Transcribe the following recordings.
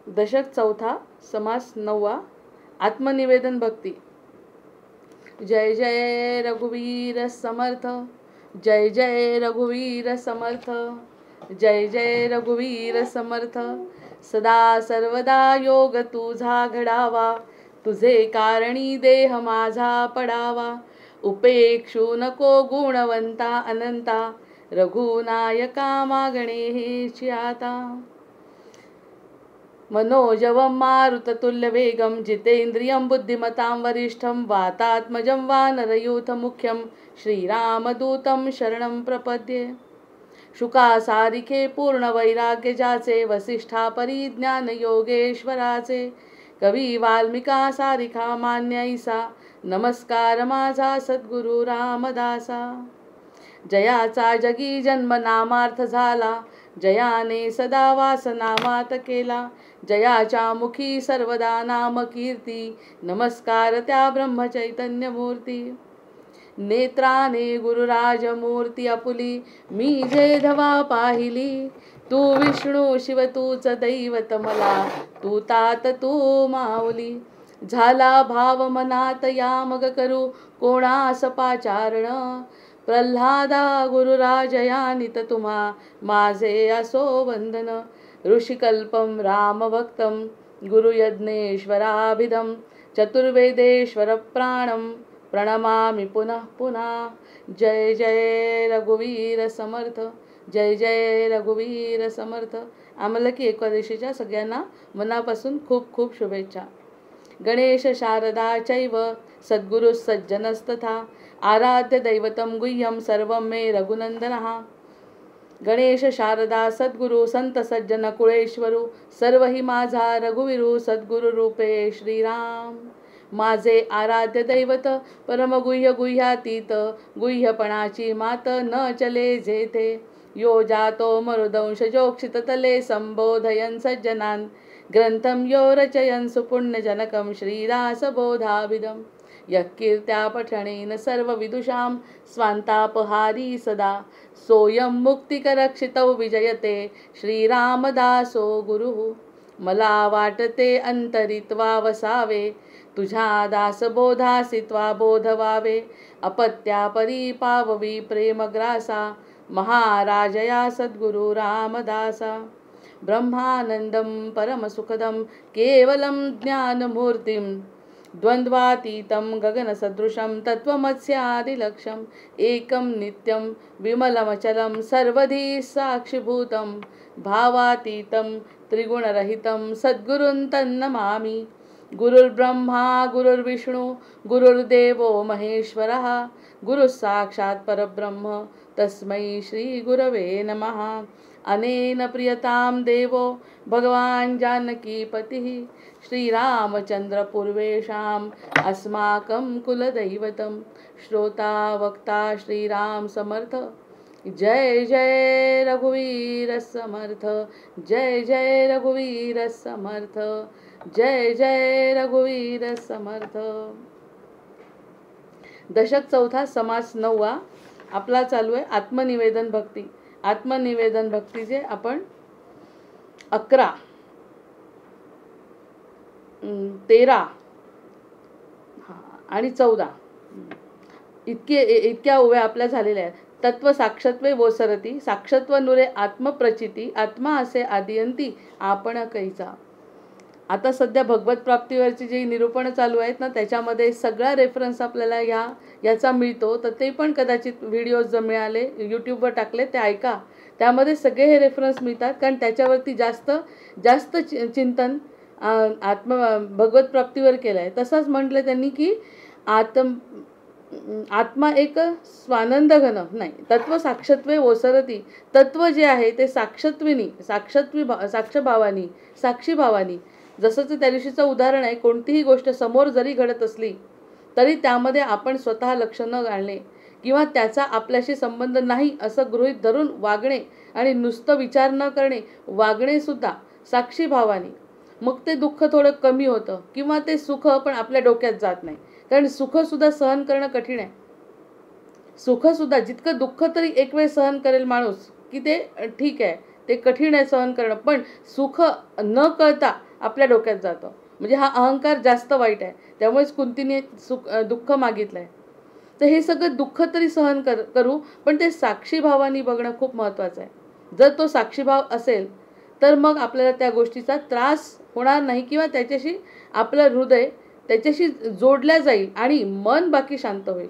दशक चौथा समास नववा आत्मनिवेदन भक्ती। जय जय रघुवीर समर्थ, जय जय रघुवीर समर्थ, जय जय रघुवीर समर्थ। सदा सर्वदा योग तुझा घडावा, तुझे कारणी देह माझा पडावा। उपेक्षू नको गुणवंता अनंता, रघुनायका मागणे हेची आता। मनोजवं मारुततुल्यवेगं, जितेन्द्रियं बुद्धिमतां वरिष्ठं, वातात्मजं वानरयूथमुख्यं, श्रीरामदूतं शरणं प्रपद्ये। शुकासारिखे पूर्णवैराग्य जाचे, वसिष्ठा परिज्ञान योगेश्वराचे। कवी वाल्मिका सारिखा मान्यैसा, नमस्कार माझा सद्गुरु रामदासा। जयाचा जगी जन्म नामार्थ झाला, जयाने सदा वासनामात केला। जयाच्या मुखी सर्वदा नाम कीर्ती, नमस्कार त्या ब्रह्मचैतन्य मूर्ती। नेत्राने गुरुराज मूर्ती आपुली, मी जे धवा पाहिली। तू विष्णू शिव तूच दैवत मला, तू तात तू माऊली। झाला भाव मनात या मग करू, कोणास पाचारण। प्रल्हादा गुरुराज यानित तुम्हा, माझे असो वंदन। ऋषिकल्पं रामभक्तं, गुरुयज्ञेश्वराभिधं। चतुर्वेदेश्वर प्राणं, प्रणमामि पुनः पुनः। जय जय रघुवीर समर्थ, जय जय रघुवीर समर्थ। आमलकी एकादशीच्या सगळ्यांना मनापासून खूप खूप शुभेच्छा। गणेश शारदा चैव सद्गुरु सज्जनस्तथा, आराध्य दैवतं गुह्यं सर्वं मे रघुनंदनः। गणेश शारदा सद्गुरु संत सज्जन कुळेश्वरू, सर्व ही माझा रघुवीरू सद्गुरु रूपे श्रीराम। माझे आराध्य दैवत परमगुह्य गुह्यातीत, गुह्यपणाची मात न चले जेथे। यो जातो मरुदंश जोक्षित तले, संबोधयन् सज्जनान् ग्रंथं यो रचयन् सुपुण्यजनकं, श्रीदासबोधाभिधम्। यः कीर्त्या पठनेन सर्वविदुषां, स्वान्तापहारी सदा। सोऽयं मुक्तिकरक्षितौ विजयते, श्रीरामदासो गुरुः। मला वाटते अंतरित्वा वसावे, तुझ्या दासबोधासी त्वा बोध व्हावे। अपत्या परी पाववी प्रेमग्रासा, महाराजया सद्गुरु रामदासा। ब्रह्मानंदं परमसुखदं केवलं ज्ञानमूर्तिं, द्वन्द्वातीतं गगनसदृशं तत्त्वमस्यादिलक्ष्यम्। एकं नित्यं विमलमचलं सर्वधी साक्षिभूतं, भावातीतं त्रिगुणरहितं सद्गुरुं तन्नमामि। गुरुर्ब्रह्मा गुरुर्विष्णु गुरुर्देवो महेश्वरः, गुरुः साक्षात् परब्रह्म तस्मै श्रीगुरवे नमः। अनेन प्रियतां देवो भगवान् जानकीपतिः, श्रीरामचन्द्र पूर्वेषाम् अस्माकं कुलदैवतं। श्रोता वक्ता श्रीराम समर्थ, जय जय रघुवीर समर्थ, जय जय रघुवीर समर्थ, जय जय रघुवीर समर्थ। दशक चौथा समास नववा आपला चालू आहे आत्मनिवेदन भक्ती। आत्मनिवेदन भक्तीचे आपण 11, 13 आणि 14 इतक्या ओव्या आपल्या झालेल्या आहेत। तत्व साक्षत्वे वोसरती, साक्षत्व नुरे आत्मप्रचिती, आत्मा असे आदियंती आपण कैचा। आता सध्या भगवत प्राप्तीवरची जी निरूपण चालू आहेत ना, त्याच्यामध्ये सगळा रेफरन्स आपल्याला याचा मिळतो। तर ते पण कदाचित व्हिडिओज जर मिळाले यूट्यूबवर टाकले ते ऐका, त्यामध्ये सगळे हे रेफरन्स मिळतात। कारण त्याच्यावरती जास्त चिंतन भगवत प्राप्तीवर केलं आहे। तसंच म्हटलं त्यांनी की आत्मा एक स्वानंद घन नाही, तत्व साक्षत्वे ओसरती, तत्व जे आहे ते साक्षत्विनी साक्षभावानी साक्षीभावानी। जसं त्या दिवशीचं उदाहरण आहे, कोणतीही गोष्ट समोर जरी घडत असली तरी त्यामध्ये आपण स्वतः लक्ष न घालणे किंवा त्याचा आपल्याशी संबंध नाही असं गृहीत धरून वागणे आणि नुसतं विचार न करणे, वागणे सुद्धा साक्षीभावानी। मग ते दुःख थोडं कमी होतं किंवा ते सुख पण आपल्या डोक्यात जात नाही। कारण सुखसुद्धा सहन करणं कठीण आहे। सुखसुद्धा जितकं दुःख तरी एक वेळ सहन करेल माणूस की ते ठीक आहे, ते कठीण आहे सहन करणं। पण सुख न कळता आपल्या डोक्यात जातं. म्हणजे हा अहंकार जास्त वाईट आहे, त्यामुळेच कुंतीने दुःख मागितलं आहे. तर हे सगळं दुःख तरी सहन करू, पण ते साक्षी भावानी बघणं खूप महत्त्वाचं आहे. जर तो साक्षीभाव असेल तर मग आपल्याला त्या गोष्टीचा त्रास होणार नाही, किंवा त्याच्याशी आपलं हृदय त्याच्याशी जोडल्या जाईल आणि मन बाकी शांत होईल.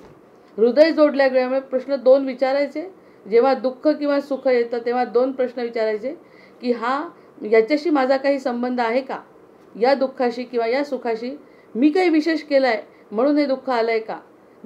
हृदय जोडल्या गेल्यामुळे प्रश्न 2 विचारायचे. जेव्हा दुःख किंवा सुख येतं तेव्हा 2 प्रश्न विचारायचे, की याच्याशी माझा काही संबंध आहे का? या दुःखाशी किंवा या सुखाशी मी काही विशेष केलं आहे म्हणून हे दुःख आलं आहे का?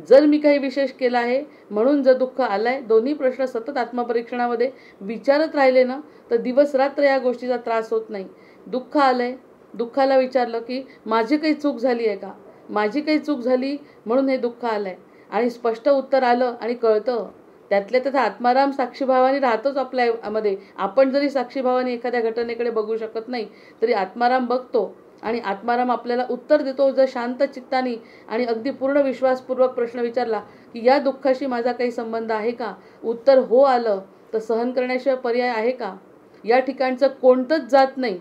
जर मी काही विशेष केलं आहे म्हणून जर दुःख आलं आहे, दोन्ही प्रश्न सतत आत्मपरीक्षणामध्ये विचारत राहिले ना, तर दिवस-रात्र या गोष्टीचा त्रास होत नाही. दुःख आलं आहे, दुःखाला विचारलं की माझी काही चूक झाली आहे का? माझी काही चूक झाली म्हणून हे दुःख आलं आहे, आणि स्पष्ट उत्तर आलं आणि कळतं. त्यातल्या त्यात आत्माराम साक्षीभावाने राहतोच आपल्यामध्ये. आपण जरी साक्षीभावाने एखाद्या घटनेकडे बघू शकत नाही, तरी आत्माराम बघतो आणि आत्माराम आपल्याला उत्तर देतो. जर शांत चित्ताने आणि अगदी पूर्ण विश्वासपूर्वक प्रश्न विचारला की या दुःखाशी माझा काही संबंध आहे का? उत्तर हो आलं तर सहन करण्याशिवाय पर्याय आहे का? या ठिकाणचं कोणतंच जात नाही,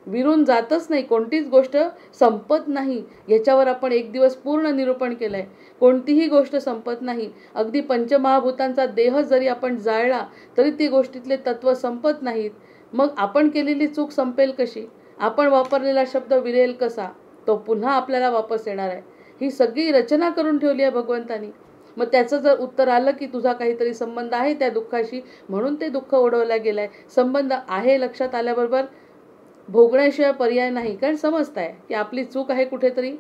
विरून जातच नाही, कोणतीच गोष्ट संपत नाही. याच्यावर आपण एक दिवस पूर्ण निरूपण केलं आहे. कोणतीही गोष्ट संपत नाही. अगदी पंचमहाभूतांचा देह जरी आपण जाळला तरी ती गोष्टीतले तत्त्व संपत नाहीत. मग आपण केलेली चूक संपेल कशी? आपण वापरलेला शब्द विरेल कसा? तो पुन्हा आपल्याला वापस येणार आहे. ही सगळी रचना करून ठेवली आहे भगवंतानी. मग त्याचं जर उत्तर आलं की तुझा काहीतरी संबंध आहे त्या दुःखाशी म्हणून ते दुःख ओढवल्या गेलं आहे, संबंध आहे लक्षात आल्याबरोबर भोगण्याशिवाय पर्याय नाही. कारण समजतं आहे की आपली चूक आहे, कुठेतरी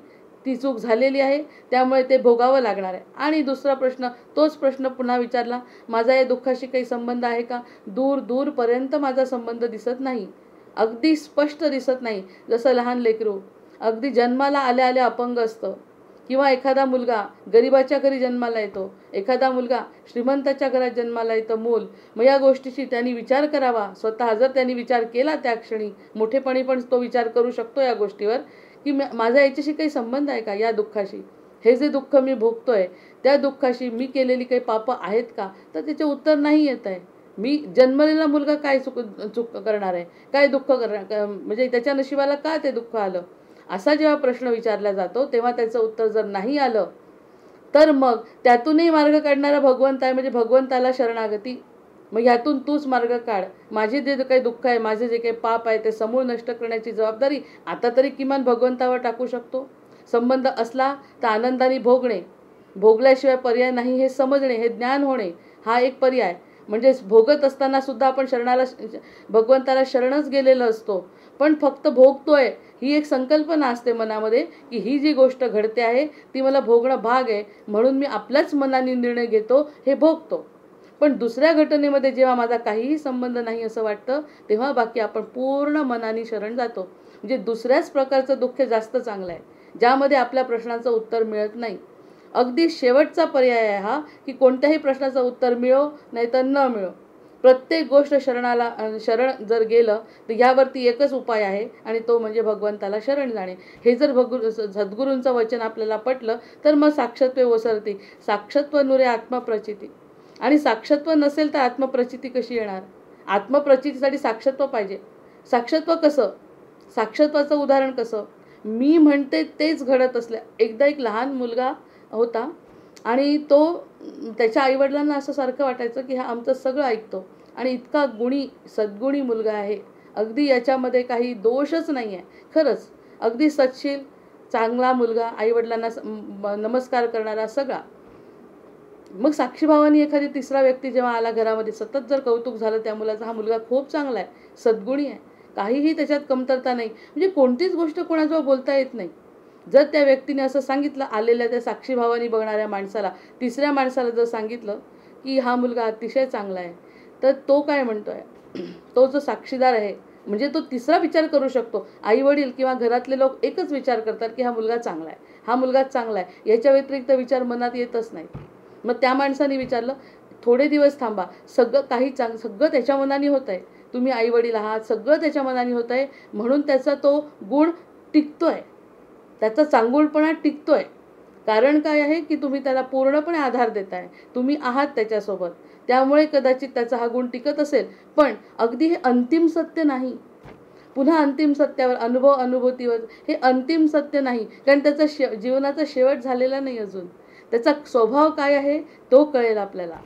ती चूक झालेली आहे, त्यामुळे ते भोगावं लागणार आहे. आणि दुसरा प्रश्न, तोच प्रश्न पुन्हा विचारला, माझा या दुःखाशी काही संबंध आहे का? दूर दूरपर्यंत माझा संबंध दिसत नाही, अगदी स्पष्ट दिसत नाही. जसं लहान लेकरू अगदी जन्माला आल्या आल्या अपंग असतं, किंवा एखादा मुलगा गरिबाच्या घरी जन्माला येतो, एखादा मुलगा श्रीमंताच्या घरात जन्माला येतं मूल. मग या गोष्टीची त्यांनी विचार करावा. स्वतः जर त्यांनी विचार केला त्या क्षणी, मोठेपणी पण तो विचार करू शकतो या गोष्टीवर, की माझा याच्याशी काही संबंध आहे का या दुःखाशी? हे जे दुःख मी भोगतोय त्या दुःखाशी मी केलेली काही पापं आहेत का? तर त्याचे उत्तर नाही येत आहे. मी जन्मलेला मुलगा काय चूक करणार आहे, काय दुःख करणार, म्हणजे त्याच्या नशिबाला का ते दुःख आलं? असा जेव्हा प्रश्न विचारला जातो तेव्हा त्याचं उत्तर जर नाही आलं तर मग त्यातूनही मार्ग काढणारा भगवंत आहे, म्हणजे भगवंताला शरणागती. मग यातून तूच मार्ग काढ. माझे जे काही दुःख आहे, माझे जे काही पाप आहे ते समूळ नष्ट करण्याची जबाबदारी आता तरी किमान भगवंतावर टाकू शकतो. संबंध असला तर आनंदाने भोगणे, भोगल्याशिवाय पर्याय नाही हे समजणे, हे ज्ञान होणे, हा एक पर्याय. म्हणजे भोगत असताना सुद्धा आपण भगवंताला शरणच गेलेलो असतो, पण फक्त भोगतोय ही एक संकल्पना असते मनामध्ये, की ही जी गोष्ट घडते आहे ती मला भोगणं भाग आहे, म्हणून मी आपल्याच मनाने निर्णय घेतो, हे भोगतो. पण दुसऱ्या घटनेमध्ये जेव्हा माझा काहीही संबंध नाही असं वाटतं, तेव्हा बाकी आपण पूर्ण मनाने शरण जातो. म्हणजे दुसऱ्याच प्रकारचं दुःख जास्त चांगलं आहे, ज्यामध्ये आपल्या प्रश्नाचं उत्तर मिळत नाही. अगदी शेवटचा पर्याय आहे हा, की कोणत्याही प्रश्नाचं उत्तर मिळो नाही तर न मिळो, प्रत्येक गोष्ट शरण जर गेलं तर यावरती एकच उपाय आहे, आणि तो म्हणजे भगवंताला शरण जाणे. हे जर सद्गुरूंचं वचन आपल्याला पटलं तर मग साक्षत्वे ओसरती. साक्षत्व नुरे आत्मप्रचिती. आणि साक्षत्व नसेल तर आत्मप्रचिती कशी येणार? आत्मप्रचितीसाठी साक्षत्व पाहिजे. साक्षत्व कसं? साक्षत्वाचं उदाहरण कसं? मी म्हणते तेच घडत असल्या. एकदा एक लहान मुलगा होता आणि तो त्याच्या आईवडिलांना असं सारखं वाटायचं की हा आमचं सगळं ऐकतो आणि इतका सद्गुणी मुलगा आहे, अगदी याच्यामध्ये काही दोषच नाही आहे. खरंच अगदी सत्शील चांगला मुलगा, आईवडिलांना नमस्कार करणारा सगळा. मग साक्षीभावानी एखादी तिसरा व्यक्ती जेव्हा आला घरामध्ये, सतत जर कौतुक झालं त्या मुलाचा, हा मुलगा खूप चांगला आहे, सद्गुणी आहे, काहीही त्याच्यात कमतरता नाही, म्हणजे कोणतीच गोष्ट कोणाजवळ बोलता येत नाही. जर त्या व्यक्तीने असं सांगितलं, आलेल्या त्या साक्षीभावानी बघणाऱ्या माणसाला, तिसऱ्या माणसाला जर सांगितलं की हा मुलगा अतिशय चांगला आहे, तर तो काय म्हणतोय? तो जो साक्षीदार आहे, म्हणजे तो तिसरा विचार करू शकतो. आई वडील किंवा घरातले लोक एकच विचार करतात की हा मुलगा चांगला आहे, हा मुलगा चांगला आहे, याच्या व्यतिरिक्त विचार मनात येतच नाही. मग त्या माणसाने विचारलं, थोडे दिवस थांबा, सगळं त्याच्या मनाने होत आहे, तुम्ही आई वडील आहात, सगळं त्याच्या मनाने होत आहे, म्हणून त्याचा तो गुण टिकतोय, त्याचा चांगुलपणा टिकतोय. कारण काय आहे की तुम्ही त्याला पूर्णपणे आधार देताय, तुम्ही आहात त्याच्यासोबत, त्यामुळे कदाचित त्याचा हा गुण टिकत असेल. पण अगदी हे अंतिम सत्य नाही. पुन्हा अंतिम सत्यावर, अनुभूतीवर. हे अंतिम सत्य नाही, कारण त्याचा जीवनाचा शेवट झालेला नाही अजून. त्याचा स्वभाव काय आहे तो कळेल आपल्याला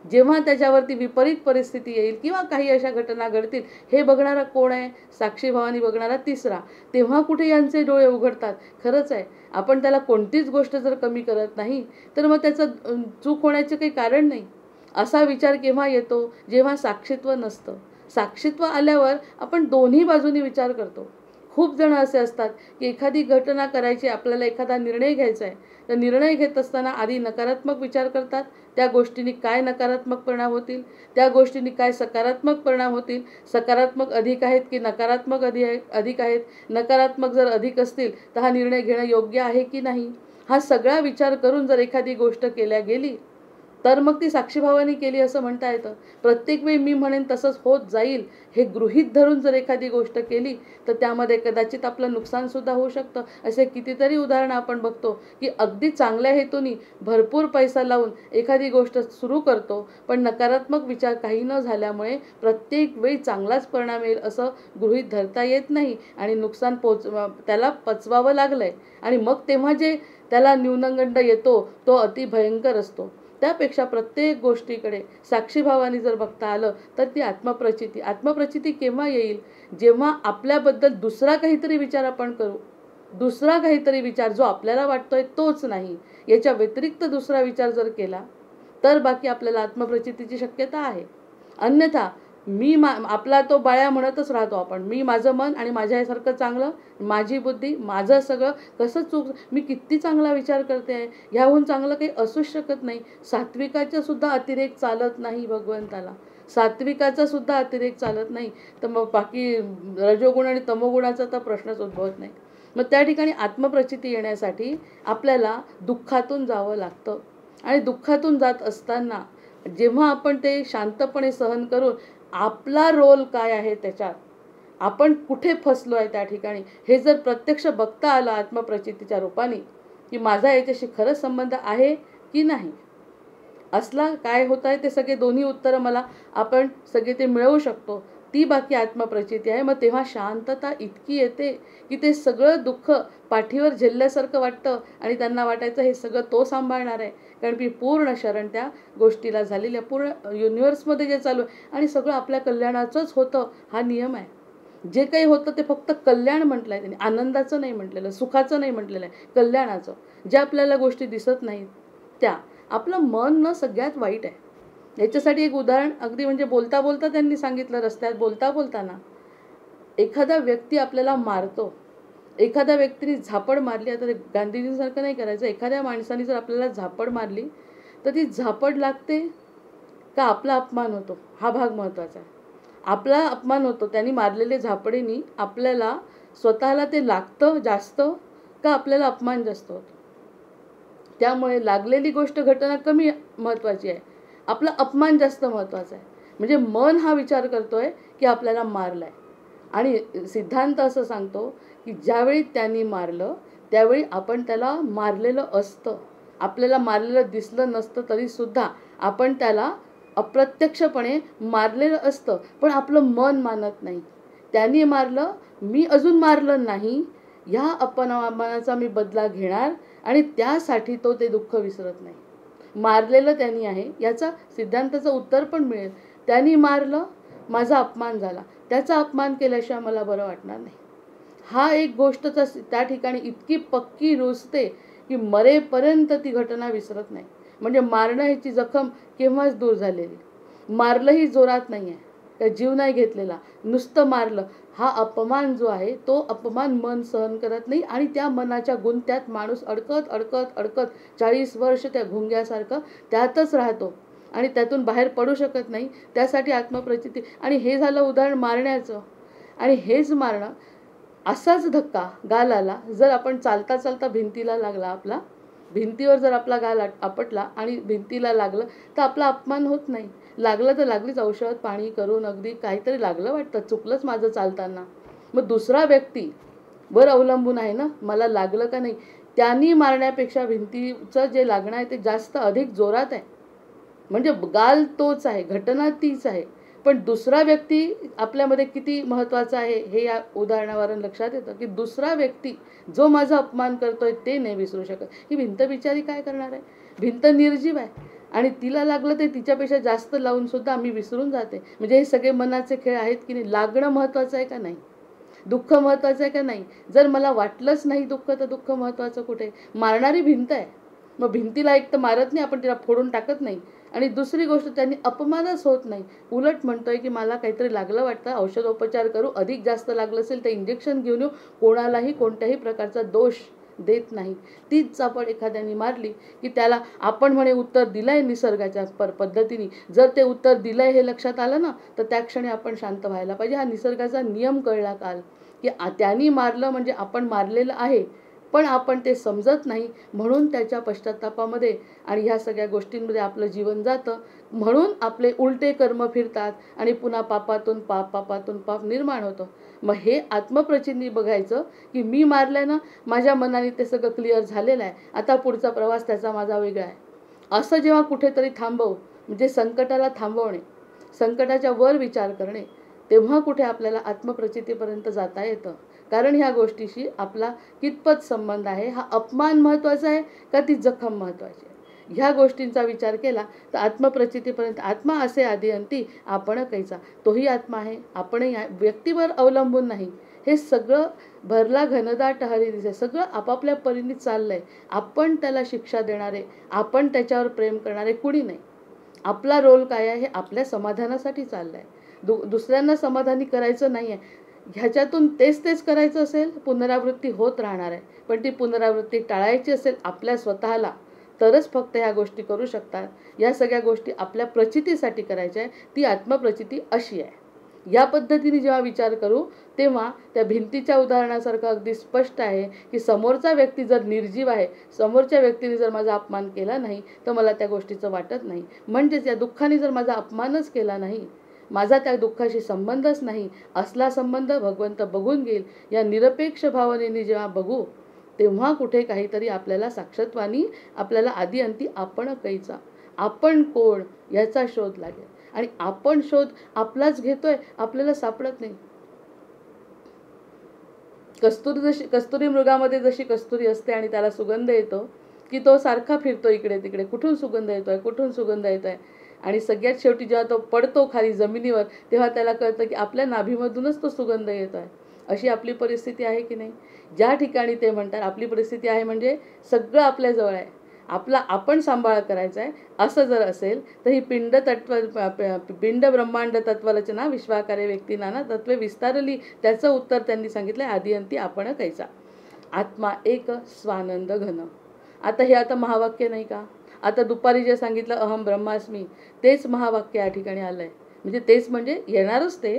जेव्हा त्याच्यावरती विपरीत परिस्थिती येईल किंवा काही अशा घटना घडतील. हे बघणारा कोण आहे? साक्षीभावानी बघणारा तिसरा. तेव्हा कुठे यांचे डोळे उघडतात. खरंच आहे, आपण त्याला कोणतीच गोष्ट जर कमी करत नाही तर मग त्याचं चूक होण्याचं काही कारण नाही. असा विचार केव्हा येतो? जेव्हा साक्षीत्व नसतं. साक्षीत्व आल्यावर आपण दोन्ही बाजूनी विचार करतो. खूप जण असे असतात की एखादी घटना करायची, आपल्याला एखादा निर्णय घ्यायचा आहे, तर निर्णय घेत असताना आधी नकारात्मक विचार करतात. त्या गोष्टींनी काय नकारात्मक परिणाम होतील, त्या गोष्टींनी काय सकारात्मक परिणाम होतील, सकारात्मक अधिक आहेत की नकारात्मक अधिक आहेत, नकारात्मक जर अधिक असतील तर हा निर्णय घेणं योग्य आहे की नाही, हा सगळा विचार करून जर एखादी गोष्ट केल्या गेली तर मग ती साक्षीभावाने केली असं म्हणता येतं. प्रत्येक वेळी मी म्हणेन तसंच होत जाईल हे गृहीत धरून जर एखादी गोष्ट केली तर त्यामध्ये कदाचित आपलं नुकसानसुद्धा होऊ शकतं. असे कितीतरी उदाहरणं आपण बघतो की अगदी चांगल्या हेतूनी भरपूर पैसा लावून एखादी गोष्ट सुरू करतो, पण नकारात्मक विचार काही न झाल्यामुळे प्रत्येक वेळी चांगलाच परिणाम येईल असं गृहीत धरता येत नाही आणि नुकसान त्याला पचवावं लागलंय. आणि मग तेव्हा जे त्याला न्यूनगंड येतो तो अतिभयंकर असतो. त्यापेक्षा प्रत्येक गोष्टीकडे साक्षीभावाने जर बघता आलं तर ती आत्मप्रचिती केव्हा येईल? जेव्हा आपल्याबद्दल दुसरा काहीतरी विचार आपण करू. दुसरा काहीतरी विचार जो आपल्याला वाटतोय तोच नाही, याच्या व्यतिरिक्त दुसरा विचार जर केला तर बाकी आपल्याला आत्मप्रचितीची शक्यता आहे. अन्यथा आपला तो बाळ्या म्हणतच राहतो आपण, मी माझं मन आणि माझ्यासारखं चांगलं, माझी बुद्धी, माझं सगळं कसं चूक, मी किती चांगला विचार करते आहे, ह्याहून चांगलं काही असूच शकत नाही. सात्विकाचा सुद्धा अतिरेक चालत नाही भगवंताला. सात्विकाचा सुद्धा अतिरेक चालत नाही, तर मग बाकी रजोगुण आणि तमोगुणाचा तर प्रश्नच उद्भवत नाही. मग त्या ठिकाणी आत्मप्रचिती येण्यासाठी आपल्याला दुःखातून जावं लागतं. आणि दुःखातून जात असताना जेव्हा आपण ते शांतपणे सहन करून आपला रोल काय आहे त्याच्यात, आपण कुठे फसलो आहे त्या ठिकाणी हे जर प्रत्यक्ष बघता आलं आत्मप्रचितीच्या रूपाने, की माझा याच्याशी खरंच संबंध आहे की नाही, असला काय होत आहे ते सगळे दोन्ही उत्तरं मला आपण सगळे ते मिळवू शकतो, ती बाकी आत्मप्रचिती आहे. मग तेव्हा शांतता इतकी येते की ते सगळं दुःख पाठीवर झेलल्यासारखं वाटतं आणि त्यांना वाटायचं हे सगळं तो सांभाळणार आहे, कारण की पूर्ण शरण त्या गोष्टीला झालेल्या, पूर्ण युनिव्हर्समध्ये जे चालू आहे आणि सगळं आपल्या कल्याणाचंच होतं, हा नियम आहे. जे काही होतं ते फक्त कल्याण म्हटलं आहे त्यांनी, आनंदाचं नाही म्हटलेलं, सुखाचं नाही म्हटलेलं आहे, कल्याणाचं. ज्या आपल्याला गोष्टी दिसत नाहीत त्या, आपलं मन न सगळ्यात वाईट आहे. याच्यासाठी एक उदाहरण अगदी म्हणजे बोलता बोलता त्यांनी सांगितलं. रस्त्यात बोलता बोलताना एखादा व्यक्ती आपल्याला मारतो, एखाद्या व्यक्तीने झापड मारली, आता गांधीजींसारखं नाही करायचं, एखाद्या माणसाने जर आपल्याला झापड मारली तर ती झापड लागते का आपला अपमान होतो, हा भाग महत्त्वाचा आहे. आपला अपमान होतो, त्यांनी मारलेले झापडीने आपल्याला स्वतःला ते लागतं जास्त का आपल्याला अपमान जास्त होतो. त्यामुळे लागलेली गोष्ट, घटना कमी महत्त्वाची आहे, आपला अपमान जास्त महत्त्वाचा आहे. म्हणजे मन हा विचार करतोय की आपल्याला मारलाय. आणि सिद्धांत असं सांगतो की ज्यावेळी त्यांनी मारलं त्यावेळी आपण त्याला मारलेलं असतं, आपल्याला मारलेलं दिसलं नसतं तरीसुद्धा आपण त्याला अप्रत्यक्षपणे मारलेलं असतं, पण आपलं मन मानत नाही. त्यांनी मारलं, मी अजून मारलं नाही, ह्या अपमानाचा मी बदला घेणार आणि त्यासाठी तो ते दुःख विसरत नाही. मारलेलं त्यांनी आहे याचा सिद्धांताचं उत्तर पण मिळेल. त्यांनी मारलं, माझा अपमान झाला, त्याचा अपमान केल्याशिवाय मला बरं वाटणार नाही. हा एक गोष्ट त्या ठिकाणी इतकी पक्की रुजते की मरेपर्यंत ती घटना विसरत नाही. म्हणजे मारणं ह्याची जखम केव्हाच दूर झालेली. मारलंही जोरात नाही आहे, त्या जीव नाही घेतलेला, नुसतं मारलं. हा अपमान जो आहे तो अपमान मन सहन करत नाही आणि त्या मनाच्या गुंत्यात माणूस अडकत अडकत अडकत 40 वर्ष त्या घुंग्यासारखं त्यातच राहतो आणि त्यातून बाहेर पडू शकत नाही. त्यासाठी आत्मप्रचिती. आणि हे झालं उदाहरण मारण्याचं. आणि हेच मारणं, असाच धक्का गालाला जर आपण चालता चालता भिंतीला लागला, आपला भिंतीवर जर आपला गाल आपटला आणि भिंतीला लागलं तर आपला अपमान होत नाही. लागलं तर लागलीच, औषध पाणी करून अगदी काहीतरी लागलं वाटतं, चुकलंच माझं चालताना. मग दुसरा व्यक्ती वर अवलंबून आहे ना, मला लागलं का नाही. त्यांनी मारण्यापेक्षा भिंतीचं जे लागणं आहे ते जास्त अधिक जोरात आहे. म्हणजे गाल तोच आहे, घटना तीच आहे, पण दुसरा व्यक्ती आपल्यामध्ये किती महत्त्वाचा आहे हे या उदाहरणावरून लक्षात येतं, की दुसरा व्यक्ती जो माझा अपमान करतोय ते नाही विसरू शकत. ही भिंत बिचारी काय करणार आहे? भिंत निर्जीव आहे आणि तिला लागलं ते तिच्यापेक्षा जास्त लावून सुद्धा मी विसरून जाते. म्हणजे हे सगळे मनाचे खेळ आहेत की नाही? लागणं महत्त्वाचं आहे का नाही? दुःख महत्त्वाचं आहे का नाही? जर मला वाटलंच नाही दुःख, तर दुःख महत्त्वाचं कुठे? मारणारी भिंत आहे. मग भिंतीला एक तर मारत नाही आपण, तिला फोडून टाकत नाही. आणि दुसरी गोष्ट, त्यांनी अपमानच होत नाही. उलट म्हणतोय की मला काहीतरी लागलं वाटतं, औषधोपचार करू, अधिक जास्त लागलं असेल तर इंजेक्शन घेऊन येऊ, कोणालाही कोणत्याही प्रकारचा दोष देत नाही. तीच चापड एखाद्याने मारली की त्याला आपण म्हणे उत्तर दिलंय निसर्गाच्या पद्धतीने, जर ते उत्तर दिलंय हे लक्षात आलं ना, तर त्या क्षणी आपण शांत व्हायला पाहिजे. हा निसर्गाचा नियम कळला काल, की त्यांनी मारलं म्हणजे आपण मारलेलं आहे, पण आपण ते समजत नाही, म्हणून त्याच्या पश्चात्तापामध्ये आणि ह्या सगळ्या गोष्टींमध्ये आपलं जीवन जातं. म्हणून आपले उलटे कर्म फिरतात आणि पुन्हा पापातून पाप निर्माण होतं. मग हे आत्मप्रचिती बघायचं, की मी मारल्यानं माझ्या मनाने ते सगळं क्लिअर झालेलं आहे, आता पुढचा प्रवास त्याचा माझा वेगळा आहे. असं जेव्हा कुठेतरी थांबवू, म्हणजे संकटाला थांबवणे, संकटाच्या वर विचार करणे, तेव्हा कुठे आपल्याला आत्मप्रचितीपर्यंत जाता येतं. कारण ह्या गोष्टीशी आपला कितपत संबंध आहे, हा अपमान महत्त्वाचा आहे का ती जखम महत्त्वाची आहे, ह्या गोष्टींचा विचार केला तर आत्मप्रचितीपर्यंत. आत्मा असे आदी अंती आपण कैचा, तोही आत्मा आहे, आपणही व्यक्तीवर अवलंबून नाही. हे सगळं भरला घनदाट हरी दिसे, सगळं आपापल्या परीने चाललंय. आपण त्याला शिक्षा देणारे, आपण त्याच्यावर प्रेम करणारे कुणी नाही. आपला रोल काय आहे हे आपल्या समाधानासाठी चाललंय. दुसऱ्यांना समाधानी करायचं नाही आहे. ह्याच्यातून तेच करायचं असेल, पुनरावृत्ती होत राहणार आहे. पण ती पुनरावृत्ती टाळायची असेल आपल्या स्वतःला, तरच फक्त ह्या गोष्टी करू शकतात. या सगळ्या गोष्टी आपल्या प्रचितीसाठी करायच्या आहे. ती आत्मप्रचिती अशी आहे. या पद्धतीने जेव्हा विचार करू, तेव्हा त्या भिंतीच्या उदाहरणासारखं अगदी स्पष्ट आहे, की समोरचा व्यक्ती जर निर्जीव आहे, समोरच्या व्यक्तीने जर माझा अपमान केला नाही, तर मला त्या गोष्टीचं वाटत नाही. म्हणजेच या दुःखाने जर माझा अपमानच केला नाही, माझा त्या दुःखाशी संबंधच नाही, असला संबंध भगवंत बघून घेईल. या निरपेक्ष भावनेने जेव्हा बघू, तेव्हा कुठे काहीतरी आपल्याला साक्षात्वानी, आपल्याला आदी अंती आपण कैचा, आपण कोण याचा शोध लागेल. आणि आपण शोध आपलाच घेतोय, आपल्याला सापडत नाही. कस्तुरी मृगामध्ये जशी कस्तुरी असते आणि त्याला सुगंध येतो, की तो सारखा फिरतो इकडे तिकडे, कुठून सुगंध येतोय, कुठून सुगंध येतोय. आणि सगळ्यात शेवटी जेव्हा तो पडतो खाली जमिनीवर, तेव्हा त्याला कळतं की आपल्या नाभीमधूनच तो सुगंध येतोय. अशी आपली परिस्थिती आहे की नाही? ज्या ठिकाणी ते म्हणतात आपली परिस्थिती आहे म्हणजे सगळं आपल्याजवळ आहे, आपला आपण सांभाळ करायचा आहे, असं जर असेल तर ही पिंड ब्रह्मांड तत्वरचना विश्वाकारे व्यक्ती नाना तत्वे विस्तारली. त्याचं उत्तर त्यांनी सांगितलं आदी अंती आपण कैचा, आत्मा एक स्वानंद घन. आता महावाक्य नाही का? आता दुपारी जे सांगितलं अहम ब्रह्मास्मी, तेच महावाक्य या ठिकाणी आलंय. म्हणजे तेच म्हणजे येणारच ते,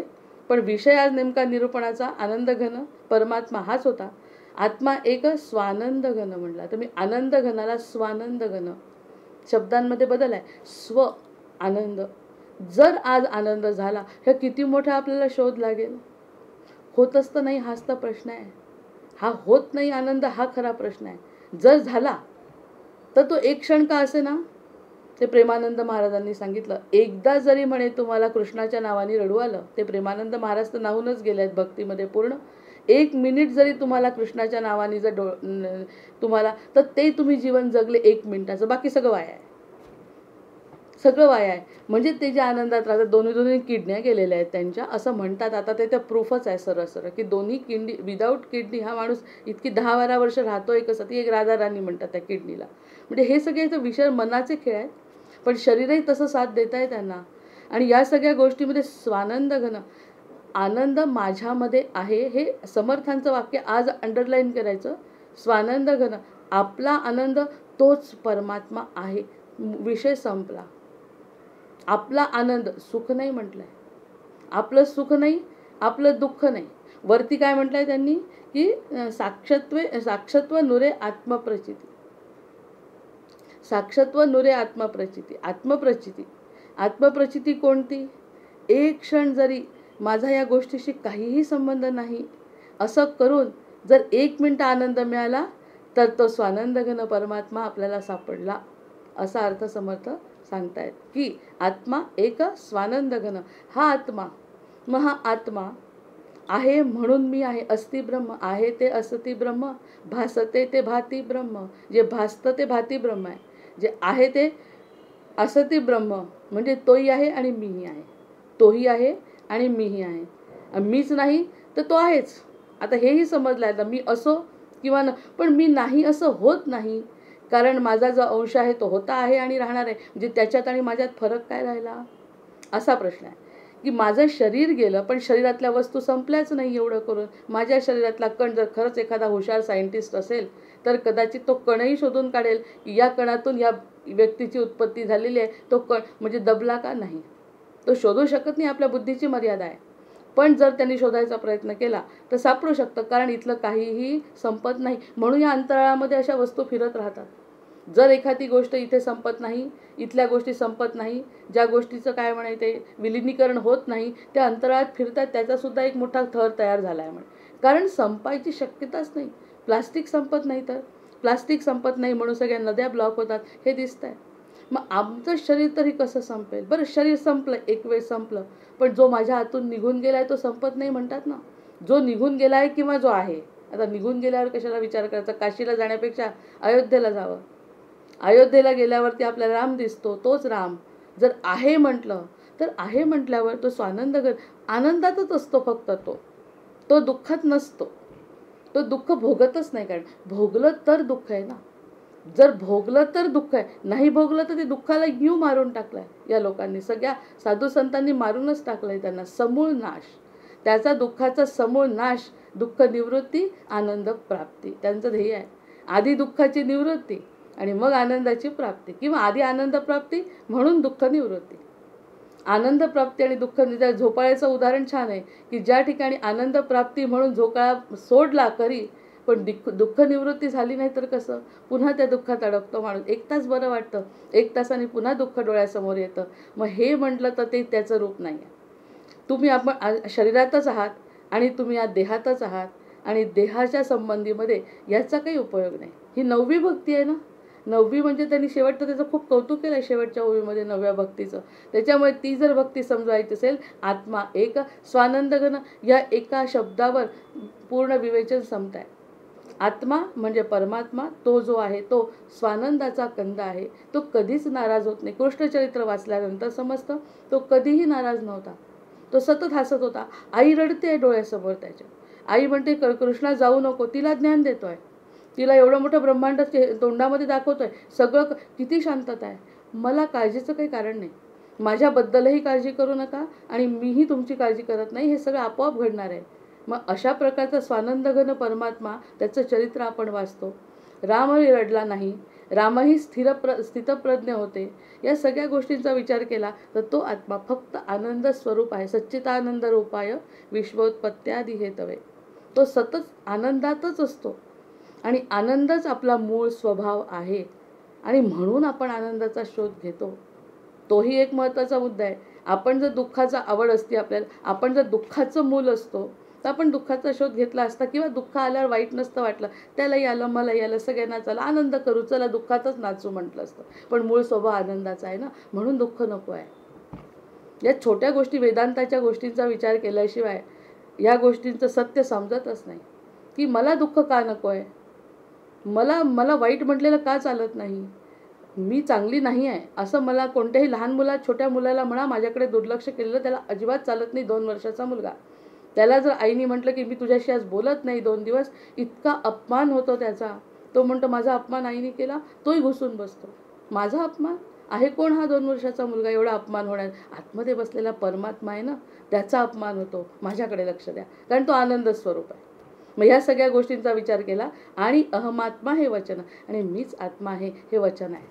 पण विषय आज नेमका निरूपणाचा आनंद घन परमात्मा हाच होता. आत्मा एक स्वानंद घन म्हणला, तर मी आनंद घनाला स्वानंद घन शब्दांमध्ये बदल आहे. स्व आनंद, जर आज आनंद झाला, ह्या किती मोठा आपल्याला शोध लागेल. होतच तर नाही, हाच तर प्रश्न आहे. हा होत नाही आनंद, हा खरा प्रश्न आहे. जर झाला तर तो एक क्षण का असे ना, ते प्रेमानंद महाराजांनी सांगितलं, एकदा जरी म्हणे तुम्हाला कृष्णाच्या नावाने रडू आलं, ते प्रेमानंद महाराज तर नाहूनच गेले आहेत भक्तीमध्ये पूर्ण. 1 मिनिट जरी तुम्हाला कृष्णाच्या नावाने जर तुम्हाला, तर ते तुम्ही जीवन जगले 1 मिनिटाचं, बाकी सगळं वाया आहे, सगळं वाया आहे. म्हणजे ते जे आनंदात राहतात, दोन्ही किडन्या गेलेल्या आहेत त्यांच्या, असं म्हणतात. आता ते तर प्रूफच आहे सरळ की दोन्ही किडनी, विदाऊट किडनी हा माणूस इतकी 10-12 वर्ष राहतोय कसं, ती एक राधा राणी म्हणतात त्या किडनीला. म्हणजे हे सगळे विषय मनाचे खेळ आहेत, पण शरीरही तसं साथ देत आहे त्यांना. आणि या सगळ्या गोष्टीमध्ये स्वानंद घन, आनंद माझ्यामध्ये आहे, हे समर्थांचं वाक्य आज अंडरलाईन करायचं. स्वानंद घन, आपला आनंद तोच परमात्मा आहे, विषय संपला. आपला आनंद, सुख नाही म्हटलंय, आपलं सुख नाही, आपलं दुःख नाही. वरती काय म्हटलंय त्यांनी, की साक्षत्व नुरे आत्मप्रचिती, साक्षत्व नुरे आत्मप्रचिती. आत्मप्रचिती कोणती? एक क्षण जरी माझा या गोष्टीशी काहीही संबंध नाही असं करून जर 1 मिनिट आनंद मिळाला, तर तो स्वानंद घन परमात्मा आपल्याला सापडला, असा अर्थ समर्थ सांगतायत की आत्मा एक स्वानंद घन. हा आत्मा, मग हा आत्मा आहे म्हणून मी आहे. अस्ति ब्रह्म, आहे ते असती ब्रह्म, भासते ते भाती ब्रह्म. जे भासतं ते भाती ब्रह्म आहे. जे आहे ते असती ब्रह्म, म्हणजे तोही आहे आणि मीही आहे. तोही आहे आणि मीही आहे. मीच नाही तर तो आहेच. आता हेही समजलं आता मी असो किंवा पण मी नाही असं होत नाही, कारण माझा जो अंश आहे तो होता आहे आणि राहणार आहे. म्हणजे त्याच्यात आणि माझ्यात फरक काय राहिला, असा प्रश्न आहे. की माझं शरीर गेलं पण शरीरातल्या वस्तू संपल्याच नाही. एवढं करून माझ्या शरीरातला कण जर खरंच एखादा हुशार सायंटिस्ट असेल तर कदाचित तो कणही शोधून काढेल की या कणातून या व्यक्तीची उत्पत्ती झालेली आहे. तो कण म्हणजे दबला का नाही, तो शोधू शकत नाही, आपल्या बुद्धीची मर्यादा आहे. पण जर त्यांनी शोधायचा प्रयत्न केला तर सापडू शकतं, कारण इथलं काहीही संपत नाही. म्हणून या अंतराळामध्ये अशा वस्तू फिरत राहतात. जर एखादी गोष्ट इथे संपत नाही, इथल्या गोष्टी संपत नाही, ज्या गोष्टीचं काय म्हणायचे विलिनीकरण होत नाही, त्या अंतराळात फिरतात, त्याचासुद्धा एक मोठा थर तयार झाला आहे म्हणे. कारण संपायची शक्यताच नाही. प्लास्टिक संपत नाही, तर प्लास्टिक संपत नाही म्हणून सगळ्या नद्या ब्लॉक होतात, हे दिसत आहे. मग आमचं शरीर तरी कसं संपेल बरं? शरीर संपलं, एक वेळ संपलं, पण जो माझ्या हातून निघून गेलाय तो संपत नाही म्हणतात ना. जो निघून गेलाय किंवा जो आहे. आता निघून गेल्यावर कशाला विचार करायचा? काशीला जाण्यापेक्षा अयोध्येला जावं. अयोध्येला गेल्यावरती आपल्याला राम दिसतो, तोच राम. जर आहे म्हटलं तर आहे म्हटल्यावर तो स्वानंद आनंदातच असतो फक्त. तो दुःखात नसतो. तो दुःख भोगतच नाही, कारण भोगलं तर दुःख आहे ना. जर भोगलं तर दुःख आहे, नाही भोगलं तर ते दुःखाला जीव मारून टाकलाय या लोकांनी. सगळ्या साधू संतांनी मारूनच टाकलंय त्यांना. समूळ नाश, त्याचा दुःखाचा समूळ नाश, दुःख निवृत्ती, आनंद प्राप्ती, त्यांचं ध्येय आहे. आधी दुःखाची निवृत्ती आणि मग आनंदाची प्राप्ती, किंवा आधी आनंद प्राप्ती म्हणून दुःख निवृत्ती. आनंद प्राप्ती आणि दुःख निवृत्ती. झोपाळ्याचं उदाहरण छान आहे की ज्या ठिकाणी आनंद प्राप्ती म्हणून झोपाळा सोडला खरी, पण दुःख निवृत्ती झाली नाही तर कसं? पुन्हा त्या दुःखात अडकतो माणूस. एक तास बरं वाटतं, एक तासाने पुन्हा दुःख डोळ्यासमोर येतं. मग हे म्हटलं तर ते त्याचं रूप नाही आहे. तुम्ही आपण शरीरातच आहात आणि तुम्ही या देहातच आहात, आणि देहाच्या संबंधीमध्ये याचा काही उपयोग नाही. ही 9वी भक्ती आहे ना. 9वी म्हणजे त्यांनी शेवटचं त्याचं खूप कौतुक केलं आहे शेवटच्या ओळीमध्ये 9व्या भक्तीचं. त्याच्यामुळे ती जर भक्ती समजायची असेल, आत्मा एक स्वानंद घन, या एका शब्दावर पूर्ण विवेचन संपत आहे. आत्मा म्हणजे परमात्मा, तो जो आहे तो स्वानंदाचा कंद आहे. तो कधीच नाराज होत नाही. कृष्णचरित्र वाचल्यानंतर समजतं तो कधीही नाराज नव्हता. तो सतत हसत होता. आई रडते डोळ्यासमोर त्याच्या. आई म्हणते कृष्णा जाऊ नको, तिला ज्ञान देतोय, तिला एवढं मोठं ब्रह्मांड तोंडामध्ये दाखवतोय, सगळं किती शांतता आहे. मला काळजीचं काही कारण नाही, माझ्याबद्दलही काळजी करू नका आणि मीही तुमची काळजी करत नाही, हे सगळं आपोआप घडणार आहे. मग अशा प्रकारचा स्वानंद घन परमात्मा, त्याचं चरित्र आपण वाचतो. रामही रडला नाही, रामही स्थितप्रज्ञ होते. या सगळ्या गोष्टींचा विचार केला तर तो आत्मा फक्त आनंद स्वरूप आहे. सच्चिदानंद रूपाय विश्वोत्पत्त्यादी हेतवे. तो सतत आनंदातच असतो आणि आनंदच आपला मूळ स्वभाव आहे, आणि म्हणून आपण आनंदाचा शोध घेतो. तोही एक महत्त्वाचा मुद्दा आहे. आपण जर दुःखाचा आवड असते आपल्याला, आपण जर दुःखाचं मूल असतो तर आपण दुःखाचा शोध घेतला असता, किंवा दुःख आल्यावर वाईट नसतं वाटलं, त्यालाही आलं मलाही आलं सगळ्यांना चला आनंद करू, चला दुःखातच नाचू म्हटलं असतं. पण मूळ स्वभाव आनंदाचा आहे ना, म्हणून दुःख नको आहे. या छोट्या गोष्टी, वेदांताच्या गोष्टींचा विचार केल्याशिवाय या गोष्टींचं सत्य समजतच नाही. की मला दुःख का नको आहे, मला वाईट म्हटलेलं का चालत नाही, मी चांगली नाही आहे असं मला कोणत्याही लहान छोट्या मुलाला म्हणा, माझ्याकडे दुर्लक्ष केलेलं त्याला अजिबात चालत नाही. 2 वर्षाचा मुलगा, त्याला जर आईने म्हटलं की मी तुझ्याशी आज बोलत नाही 2 दिवस, इतका अपमान होतो त्याचा. तो म्हणतो माझा अपमान आईने केला, तोही घुसून बसतो. माझा अपमान आहे? कोण हा 2 वर्षाचा मुलगा एवढा अपमान होणार? आतमध्ये बसलेला परमात्मा आहे ना, त्याचा अपमान होतो. माझ्याकडे लक्ष द्या, कारण तो आनंद स्वरूप आहे. मग ह्या सगळ्या गोष्टींचा विचार केला, आणि अहमात्मा हे वचन, आणि मीच आत्मा आहे हे वचन आहे.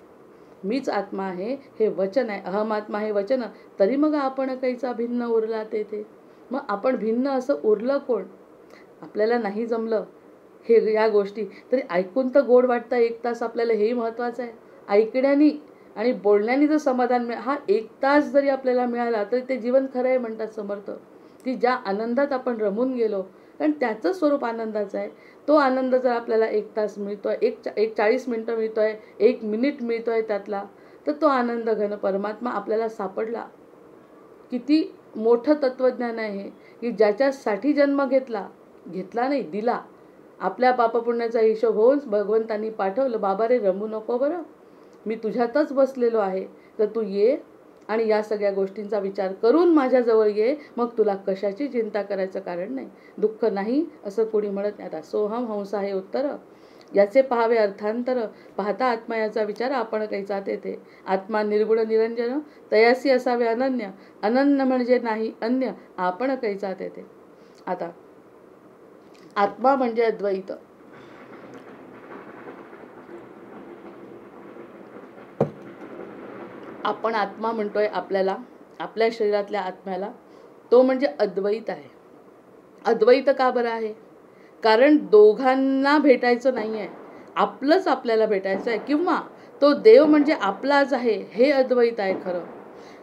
मीच आत्मा आहे हे वचन आहे, अहमात्मा हे वचन. तरी मग आपण काहीचा भिन्न उरला तेथे. मग आपण भिन्न असं उरलं कोण? आपल्याला नाही जमलं हे या गोष्टी, तरी ऐकून तर गोड वाटतं 1 तास आपल्याला, हेही महत्त्वाचं आहे. ऐकण्यानी आणि बोलण्यानी जर समाधान हा 1 तास जरी आपल्याला मिळाला तरी ते जीवन खरं आहे म्हणतात समर्थ. की ज्या आनंदात आपण रमून गेलो, कारण त्याचं स्वरूप आनंदाचं आहे. तो आनंद जर आपल्याला 1 तास मिळतोय, एक 40 मिनिटं मिळतोय, 1 मिनिट मिळतोय त्यातला, तर तो आनंद घन परमात्मा आपल्याला सापडला. किती मोठं तत्वज्ञान आहे हे, की ज्याच्यासाठी जन्म घेतला नाही, दिला. आपल्या पापपुण्याचा हिशोब होऊन भगवंतांनी पाठवलं, बाबा रे रमू नको बरं, मी तुझ्यातच बसलेलो आहे, तर तू ये आणि या सगळ्या गोष्टींचा विचार करून माझ्याजवळ ये, मग तुला कशाची चिंता करायचं कारण नाही, दुःख नाही असं कोणी म्हणत नाही. आता सोहम हंसा हे उत्तर, याचे पहावे अर्थांतर, पाहता आत्मा याचा विचार आपण कैचा तेथे. आत्मा निर्गुण निरंजन, तयासी असावे अनन्य, अनन्य म्हणजे नाही अन्य, आपण कैचा तेथे. आता आत्मा म्हणजे अद्वैत. आपण आत्मा म्हणतोय आपल्याला, आपल्या शरीरातल्या आत्म्याला, तो म्हणजे अद्वैत आहे. अद्वैत का बरं आहे? कारण दोघांना भेटायचं नाही आहे, आपलंच आपल्याला भेटायचं आहे, किंवा तो देव म्हणजे आपलाच आहे, हे अद्वैत आहे खरं.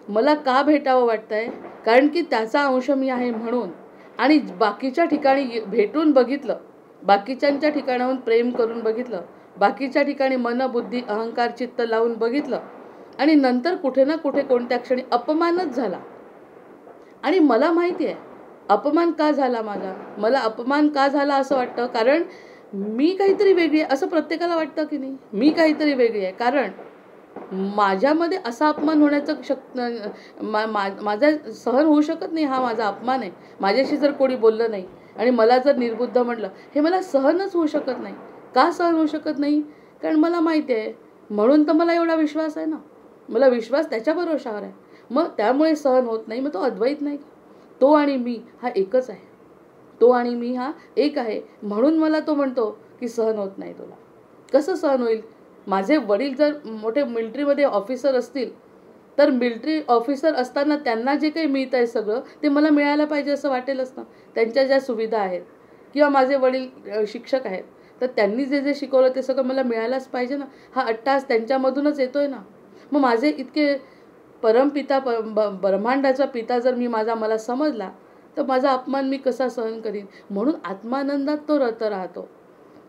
मला का भेटावं वाटतंय? कारण की त्याचा अंश मी आहे म्हणून. आणि बाकीच्या ठिकाणी भेटून बघितलं, बाकीच्यांच्या ठिकाणाहून प्रेम करून बघितलं, बाकीच्या ठिकाणी मन बुद्धी अहंकार चित्त लावून बघितलं, आणि नंतर कुठे ना कुठे कोणत्या क्षणी अपमानच झाला. आणि मला माहिती आहे अपमान का झाला माझा. मला अपमान का झाला असं वाटतं, कारण मी काहीतरी वेगळी आहे असं प्रत्येकाला वाटतं की नाही. मी काहीतरी वेगळी आहे कारण माझ्यामध्ये असा अपमान होण्याचं माझा सहन होऊ शकत नाही. हा माझा अपमान आहे. माझ्याशी जर कोणी बोललं नाही आणि मला जर निर्बुद्ध म्हटलं, हे मला सहनच होऊ शकत नाही. का सहन होऊ शकत नाही? कारण मला माहिती आहे, म्हणून तर मला एवढा विश्वास आहे ना. मला विश्वास त्याच्या भरोशावर आहे, मग त्यामुळे सहन होत नाही. मग तो अद्वैत नाही. तो आणि मी हा एकच आहे. तो आणि मी हा एक आहे, म्हणून मला तो म्हणतो की सहन होत नाही तुला. कसं सहन होईल? माझे वडील जर मोठे मिलिटरीमध्ये ऑफिसर असतील, तर मिलिटरी ऑफिसर असताना त्यांना जे काही मिळतं आहे सगळं, ते मला मिळायला पाहिजे असं वाटेलच ना. त्यांच्या ज्या सुविधा आहेत, किंवा माझे वडील शिक्षक आहेत, तर त्यांनी जे जे शिकवलं ते सगळं मला मिळायलाच पाहिजे ना. हा अट्टहास त्यांच्यामधूनच येतोय ना. मग माझे इतके परमपिता ब्रह्मांडाचा पिता जर मी मला समजला, तर माझा अपमान मी कसा सहन करीन. म्हणून आत्मानंदात तो रत राहतो.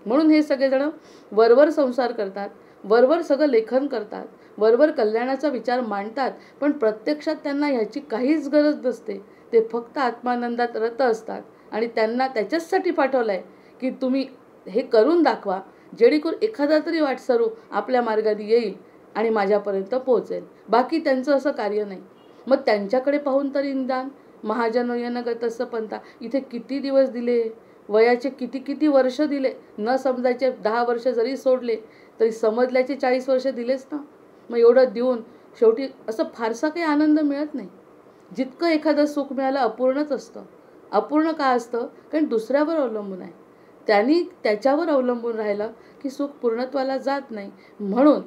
म्हणून हे सगळेजण वरवर संसार करतात, वरवर सगळं लेखन करतात, वरवर कल्याणाचा विचार मांडतात, पण प्रत्यक्षात त्यांना ह्याची काहीच गरज नसते. ते फक्त आत्मानंदात रत असतात आणि त्यांना त्याच्याचसाठी पाठवलं आहे की तुम्ही हे करून दाखवा, जेणेकरून एखादा तरी वाटसरू आपल्या मार्गाने येईल आणि माझ्यापर्यंत पोहोचेल. बाकी त्यांचं असं कार्य नाही. मग त्यांच्याकडे पाहून तरी निदान महाजनयन गतस्य पंथा, इथे किती दिवस दिले, वयाचे किती किती वर्ष दिले, न समजायचे 10 वर्ष जरी सोडले तरी समजल्याचे 40 वर्ष दिलेच ना. मग एवढं देऊन शेवटी असं फारसा काही आनंद मिळत नाही. जितकं एखादं सुख मिळालं अपूर्णच असतं. अपूर्ण का असतं? कारण दुसऱ्यावर अवलंबून आहे. त्यांनी त्याच्यावर अवलंबून राहिलं की सुख पूर्णत्वाला जात नाही. म्हणून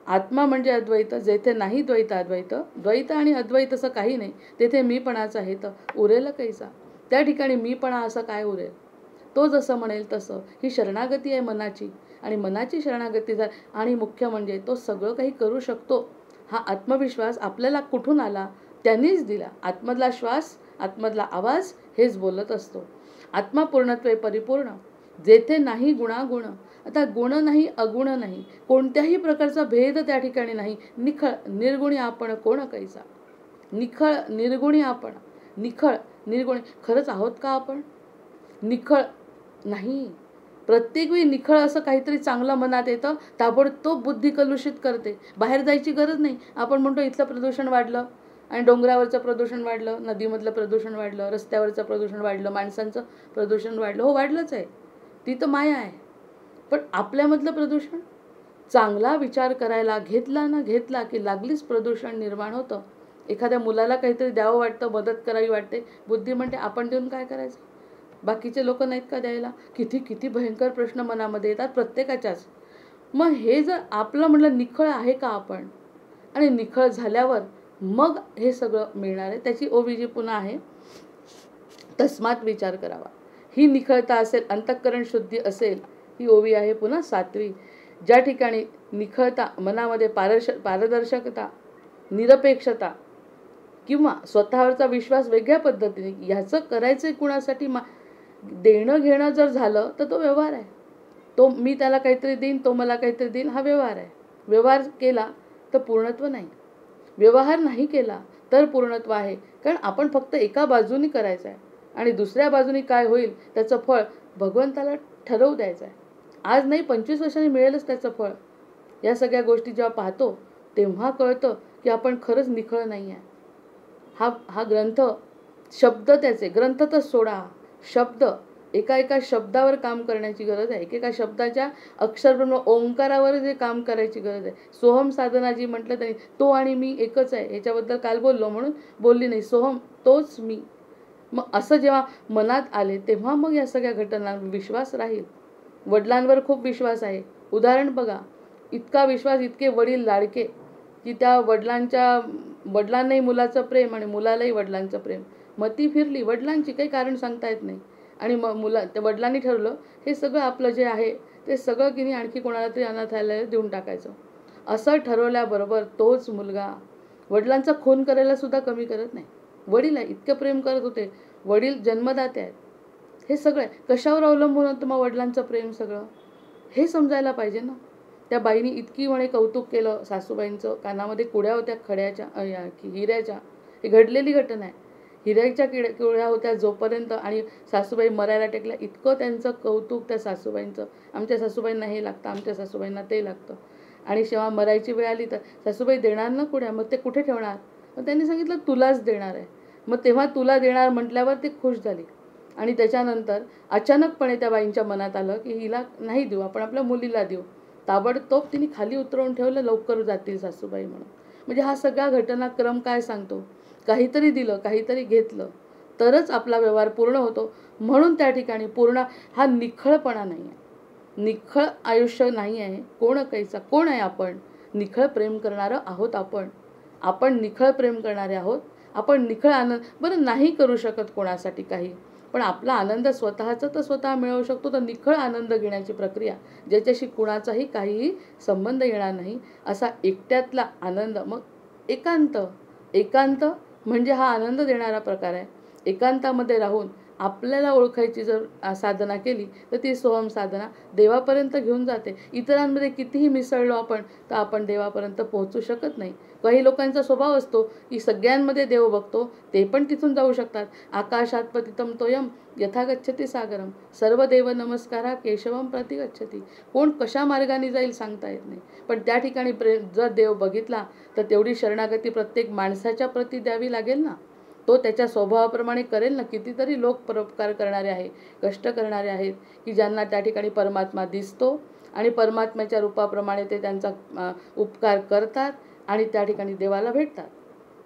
आत्मा म्हणजे अद्वैत, जेथे नाही द्वैत अद्वैत, द्वैत आणि अद्वैत असं काही नाही, तेथे मीपणाचा हे तर उरेल कैसा. त्या ठिकाणी मीपणा असं काय उरेल? तो जसं म्हणेल तसं. ही शरणागती आहे मनाची, आणि मनाची शरणागती जर, आणि मुख्य म्हणजे तो सगळं काही करू शकतो, हा आत्मविश्वास आपल्याला कुठून आला? त्यांनीच दिला. आतमधला श्वास, आतमधला आवाज हेच बोलत असतो. आत्मा पूर्णत्वे परिपूर्ण, जेथे नाही गुणागुण. आता गुण नाही, अगुण नाही, कोणत्याही प्रकारचा भेद त्या ठिकाणी नाही. निखळ निर्गुणी आपण कोण कैसा. निखळ निर्गुणी आपण, निखळ निर्गुणी. खरंच आहोत का आपण? निखळ नाही. प्रत्येक वेळी निखळ असं काहीतरी चांगलं मनात येतं, ताबडतोब बुद्धी कलुषित करते. बाहेर जायची गरज नाही. आपण म्हणतो इथलं प्रदूषण वाढलं, आणि डोंगरावरचं प्रदूषण वाढलं, नदीमधलं प्रदूषण वाढलं, रस्त्यावरचं प्रदूषण वाढलं, माणसांचं प्रदूषण वाढलं. हो, वाढलंच आहे, ती तर माया आहे. पण आपल्यामधलं प्रदूषण, चांगला विचार करायला घेतला की लागलीच प्रदूषण निर्माण होतं. एखाद्या मुलाला काहीतरी द्यावं वाटतं, मदत करावी वाटते, बुद्धी म्हणते आपण देऊन काय करायचं, बाकीचे लोक नाहीत का द्यायला. किती किती भयंकर प्रश्न मनामध्ये येतात प्रत्येकाच्याच. मग हे जर आपलं म्हटलं निखळ आहे का आपण, आणि निखळ झाल्यावर मग हे सगळं मिळणार आहे. त्याची ओवी जी पुन्हा आहे, तस्मात विचार करावा. ही निखळता असेल, अंतःकरण शुद्धी असेल, ही ओवी आहे पुन्हा 7वी. ज्या ठिकाणी निखळता, मनामध्ये पारदर्शकता, निरपेक्षता, किंवा स्वतःवरचा विश्वास वेगळ्या पद्धतीने, ह्याचं करायचं कुणासाठी, देणं घेणं जर झालं तर तो व्यवहार आहे. तो मी त्याला काहीतरी देईन, तो मला काहीतरी देईन, हा व्यवहार आहे. व्यवहार केला तर पूर्णत्व नाही. व्यवहार नाही केला तर पूर्णत्व आहे. कारण आपण फक्त एका बाजूनी करायचं आहे आणि दुसऱ्या बाजूनी काय होईल त्याचं फळ भगवंताला ठरवू द्यायचं आहे. आज नाही 25 वर्षांनी मिळेलच त्याचं फळ. या सगळ्या गोष्टी जेव्हा पाहतो तेव्हा कळतं की आपण खरंच निखळ नाही आहे. हा ग्रंथ शब्द त्याचे ग्रंथ तर सोडा, शब्द एका शब्दावर काम करण्याची गरज आहे. एकेका शब्दाच्या अक्षरब्रह्म ओंकारावर जे काम करायची गरज आहे. सोहम साधना जी म्हटलं त्यांनी तो आणि मी एकच आहे. याच्याबद्दल काल बोललो म्हणून बोलली नाही. सोहम तोच मी. मग असं जेव्हा मनात आले तेव्हा मग या सगळ्या घटनांवर विश्वास राहील. वडिलांवर खूप विश्वास आहे. उदाहरण बघा, इतका विश्वास, इतके वडील लाडके की त्या वडिलांनाही मुलाचं प्रेम आणि मुलालाही वडिलांचं प्रेम. मती फिरली वडिलांची, काही कारण सांगता येत नाही. आणि मग त्या वडिलांनी ठरवलं हे सगळं आपलं जे आहे ते सगळं की नाही आणखी कोणाला तरी अनाथालयाला देऊन टाकायचं. असं ठरवल्याबरोबर तोच मुलगा वडिलांचा खून करायला सुद्धा कमी करत नाही. वडील आहे, इतकं प्रेम करत होते. वडील जन्मदाते आहेत. हे सगळं कशावर अवलंबून होतं मग वडिलांचं प्रेम सगळं? हे समजायला पाहिजे ना. त्या बाईनी इतकी म्हणे कौतुक केलं सासूबाईंचं. कानामध्ये कुड्या होत्या खड्याच्या हिऱ्याच्या. ही घडलेली घटना आहे. हिऱ्याच्या कुड्या होत्या जोपर्यंत आणि सासूबाई मरायला टेकल्या इतकं त्यांचं कौतुक त्या सासूबाईंचं. आमच्या सासूबाईंना हे लागतं, आमच्या सासूबाईंना ते लागतं. आणि जेव्हा मरायची वेळ आली तर सासूबाई देणार ना कुड्या, मग ते कुठे ठेवणार? मग त्यांनी सांगितलं तुलाच देणार आहे. मग तेव्हा तुला देणार म्हटल्यावर ते खुश झाली. आणि त्याच्यानंतर अचानकपणे त्या बाईंच्या मनात आलं की हिला नाही देऊ, आपण आपल्या मुलीला देऊ. ताबडतोब तिने खाली उतरवून ठेवलं, लवकर जातील सासूबाई म्हणून. म्हणजे हा सगळा घटनाक्रम काय सांगतो? काहीतरी दिलं, काहीतरी घेतलं तरच आपला व्यवहार पूर्ण होतो. म्हणून त्या ठिकाणी पूर्ण हा निखळपणा नाही आहे. निखळ आयुष्य नाही आहे. कोण आहे आपण? निखळ प्रेम करणारं आहोत आपण. आपण निखळ प्रेम करणारे आहोत. आपण निखळ आनंद बरं नाही करू शकत कोणासाठी काही, पण आपला आनंद स्वतःचा तर स्वतः मिळवू शकतो. तर निखळ आनंद घेण्याची प्रक्रिया ज्याच्याशी कुणाचाही काहीही संबंध येणार नाही असा एकट्यातला आनंद. मग एकांत म्हणजे हा आनंद देणारा प्रकार आहे. एकांतामध्ये राहून आपल्याला ओळखायची जर साधना केली तर ती सोहम साधना देवापर्यंत घेऊन जाते. इतरांमध्ये कितीही मिसळलो आपण तर आपण देवापर्यंत पोहोचू शकत नाही. काही लोकांचा स्वभाव असतो की सगळ्यांमध्ये देव बघतो, ते पण तिथून जाऊ शकतात. आकाशात पतितम तोयम यथा गच्छति सागरम सर्व देव नमस्कारा केशवम प्रति गच्छति. कोण कशा मार्गाने जाईल सांगता येत नाही. पण त्या ठिकाणी जर देव बघितला तर तेवढी शरणागती प्रत्येक माणसाच्या प्रती द्यावी लागेल ना. तो त्याच्या स्वभावाप्रमाणे करेल ना. कितीतरी लोक परोपकार करणारे आहे, कष्ट करणारे आहेत की ज्यांना त्या ठिकाणी परमात्मा दिसतो आणि परमात्म्याच्या रूपाप्रमाणे ते त्यांचा उपकार करतात आणि त्या ठिकाणी देवाला भेटतात.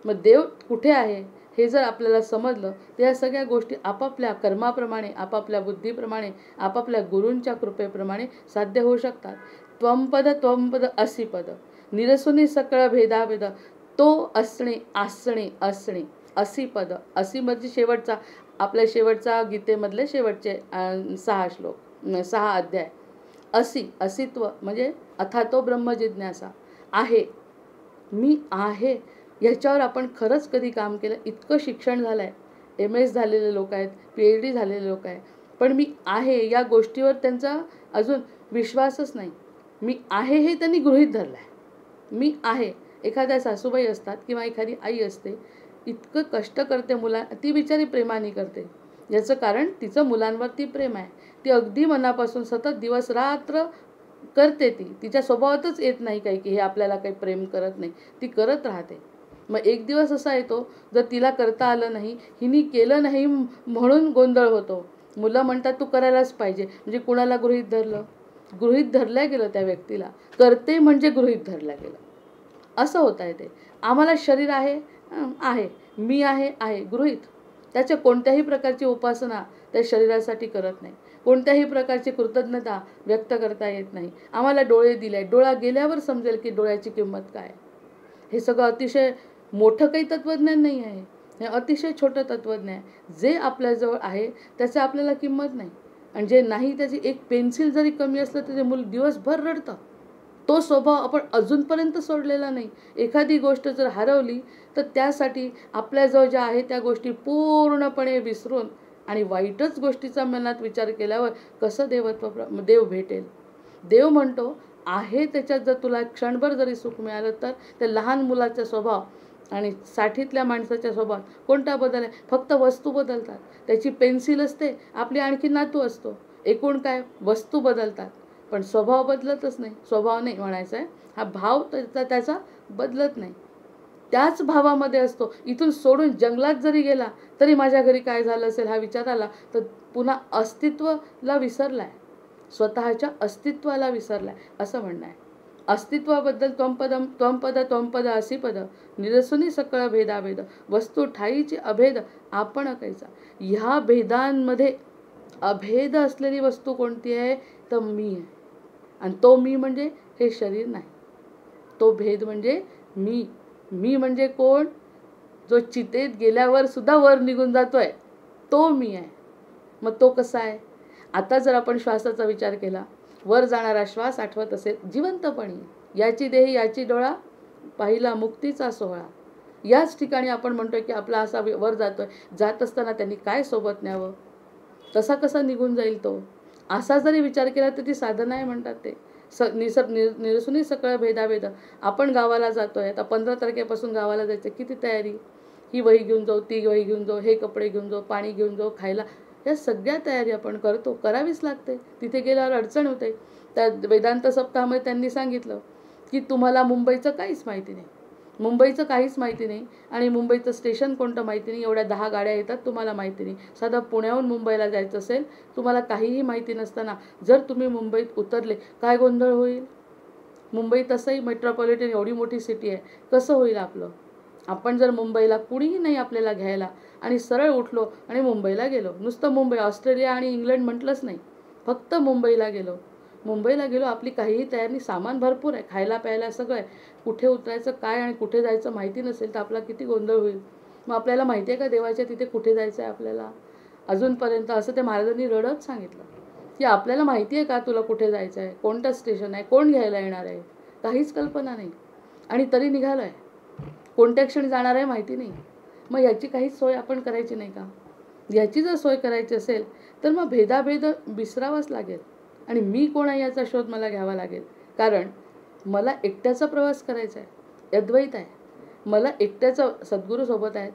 मग देव कुठे आहे हे जर आपल्याला समजलं तर या सगळ्या गोष्टी आपापल्या कर्माप्रमाणे, आपापल्या बुद्धीप्रमाणे, आपापल्या गुरूंच्या कृपेप्रमाणे साध्य होऊ शकतात. त्वंपद असिपद निरसुनी सकळ भेदाभेद तो असणे असिपद. असी म्हणजे शेवटचा, आपल्या शेवटचा गीतेमधले शेवटचे 6 श्लोक, 6 अध्याय. असित्व म्हणजे अथातो ब्रह्म जिज्ञासा. आहे, मी आहे ह्याच्यावर आपण खरंच कधी काम केलं? इतकं शिक्षण झालं आहे, MS झालेले लोक आहेत, PhD झालेले लोक आहेत, पण मी आहे या गोष्टीवर त्यांचा अजून विश्वासच नाही. मी आहे हे त्यांनी गृहीत धरलं आहे. मी आहे. एखाद्या सासूबाई असतात किंवा एखादी आई असते, इतकं कष्ट करते ती बिचारी प्रेमाने करते. याचं कारण तिचं मुलांवरती प्रेम आहे. ती अगदी मनापासून सतत दिवस रात्र करते. तिच्या स्वभावातच येत नाही काही की हे आपल्याला काही प्रेम करत नाही. ती करत राहते. मग एक दिवस असा येतो जर तिला करता आलं नाही, हिने केलं नाही म्हणून गोंधळ होतो. मुलं म्हणतात तू करायलाच पाहिजे. म्हणजे कुणाला गृहीत धरलं? गृहीत धरल्या गेलं त्या व्यक्तीला. करते म्हणजे गृहीत धरल्या गेलं. असं होत आहे ते. आम्हाला शरीर आहे, मी आहे गृहीत. त्याच्या कोणत्याही प्रकारची उपासना त्या शरीरासाठी करत नाही. कोणत्याही प्रकारची कृतज्ञता व्यक्त करता येत नाही. आम्हाला डोळे दिले, डोळा गेल्यावर समजेल की डोळ्याची किंमत काय. हे सगळं अतिशय मोठं काही तत्त्वज्ञान नाही आहे. हे अतिशय छोटं तत्त्वज्ञान आहे. जे आपल्याजवळ आहे त्याचं आपल्याला किंमत नाही. आणि जे नाही त्याची एक पेन्सिल जरी कमी असलं तर ते मूल दिवसभर रडतं. तो स्वभाव आपण अजूनपर्यंत सोडलेला नाही. एखादी गोष्ट जर हरवली तर त्यासाठी आपल्याजवळ ज्या आहे त्या गोष्टी पूर्णपणे विसरून आणि वाईटच गोष्टीचा मनात विचार केल्यावर कसं देव भेटेल? देव म्हणतो आहे त्याच्यात जर तुला क्षणभर जरी सुख मिळालं तर त्या लहान मुलाचा स्वभाव आणि 60तल्या माणसाच्या स्वभावात कोणता बदल आहे? फक्त वस्तू बदलतात. त्याची पेन्सिल असते, आपली आणखी नातू असतो. एकूण काय? वस्तू बदलतात पण स्वभाव बदलतच नाही. स्वभाव नाही म्हणायचा आहे, हा भाव त्याचा बदलत नाही. त्याच भावामध्ये असतो. इथून सोडून जंगलात जरी गेला तरी माझ्या घरी काय झालं असेल हा विचार आला तर पुन्हा अस्तित्वाला विसरलाय, स्वतःच्या अस्तित्वाला विसरलाय असं म्हणणं आहे. अस्तित्वाबद्दल त्वंपद असी पद निरसुनी सकळ भेदाभेद वस्तू ठाईची अभेद आपण कैसा. ह्या भेदांमध्ये अभेद असलेली वस्तू कोणती आहे? तर मी आहे. आणि तो मी म्हणजे हे शरीर नाही. तो भेद म्हणजे मी. मी म्हणजे कोण? जो चितेत गेल्यावर सुद्धा वर निघून जातोय तो मी आहे. मग तो कसा आहे? आता जर आपण श्वासाचा विचार केला, वर जाणारा श्वास आठवत असेल जिवंतपणी, याची देही याची डोळा पाहिला मुक्तीचा सोहळा. याच ठिकाणी आपण म्हणतोय की आपला असा वर जातोय. जात असताना त्यांनी काय सोबत न्यावं? तसा कसा निघून जाईल तो? असा जरी विचार केला तर ती साधना आहे म्हणतात ते. निरसुनी सकळ भेदाभेद. आपण गावाला जातोय, आता 15 तारखेपासून गावाला जायचं. किती तयारी? ही वही घेऊन जाऊ, ती वही घेऊन जाऊ, हे कपडे घेऊन जाऊ, पाणी घेऊन जाऊ, खायला. या सगळ्या तयारी आपण करतो, करावीच लागते. तिथे गेल्यावर अडचण होते. त्या वेदांत सप्ताहामध्ये त्यांनी सांगितलं की तुम्हाला मुंबईचं काहीच माहिती नाही, मुंबईचं काहीच माहिती नाही आणि मुंबईचं स्टेशन कोणतं माहिती नाही. एवढ्या 10 गाड्या येतात तुम्हाला माहिती नाही. साधा पुण्याहून मुंबईला जायचं असेल, तुम्हाला काहीही माहिती नसताना जर तुम्ही मुंबईत उतरले, काय गोंधळ होईल? मुंबई तसंही मेट्रोपॉलिटन एवढी मोठी सिटी आहे, कसं होईल आपलं? आपण जर मुंबईला कुणीही नाही आपल्याला घ्यायला आणि सरळ उठलो आणि मुंबईला गेलो, नुसतं मुंबई, ऑस्ट्रेलिया आणि इंग्लंड म्हटलंच नाही, फक्त मुंबईला गेलो, आपली काहीही तयारी नाही. सामान भरपूर आहे, खायला प्यायला सगळं आहे. कुठे उतरायचं काय आणि कुठे जायचं माहिती नसेल तर आपला किती गोंधळ होईल. मग आपल्याला माहिती आहे का देवाच्या तिथे कुठे जायचं आहे आपल्याला? अजूनपर्यंत असं त्या महाराजांनी रडत सांगितलं की आपल्याला माहिती आहे का तुला कुठे जायचं आहे, कोणतं स्टेशन आहे, कोण घ्यायला येणार आहे, काहीच कल्पना नाही. आणि तरी निघालो आहे, कोणत्या क्षणी जाणार आहे माहिती नाही. मग याची काहीच सोय आपण करायची नाही का? याची जर सोय करायची असेल तर मग भेदाभेद विसरावाच लागेल आणि मी कोण आहे याचा शोध मला घ्यावा लागेल. कारण मला एकट्याचा प्रवास करायचा आहे, अद्वैत आहे. मला एकट्याचा सद्गुरू सोबत आहेत.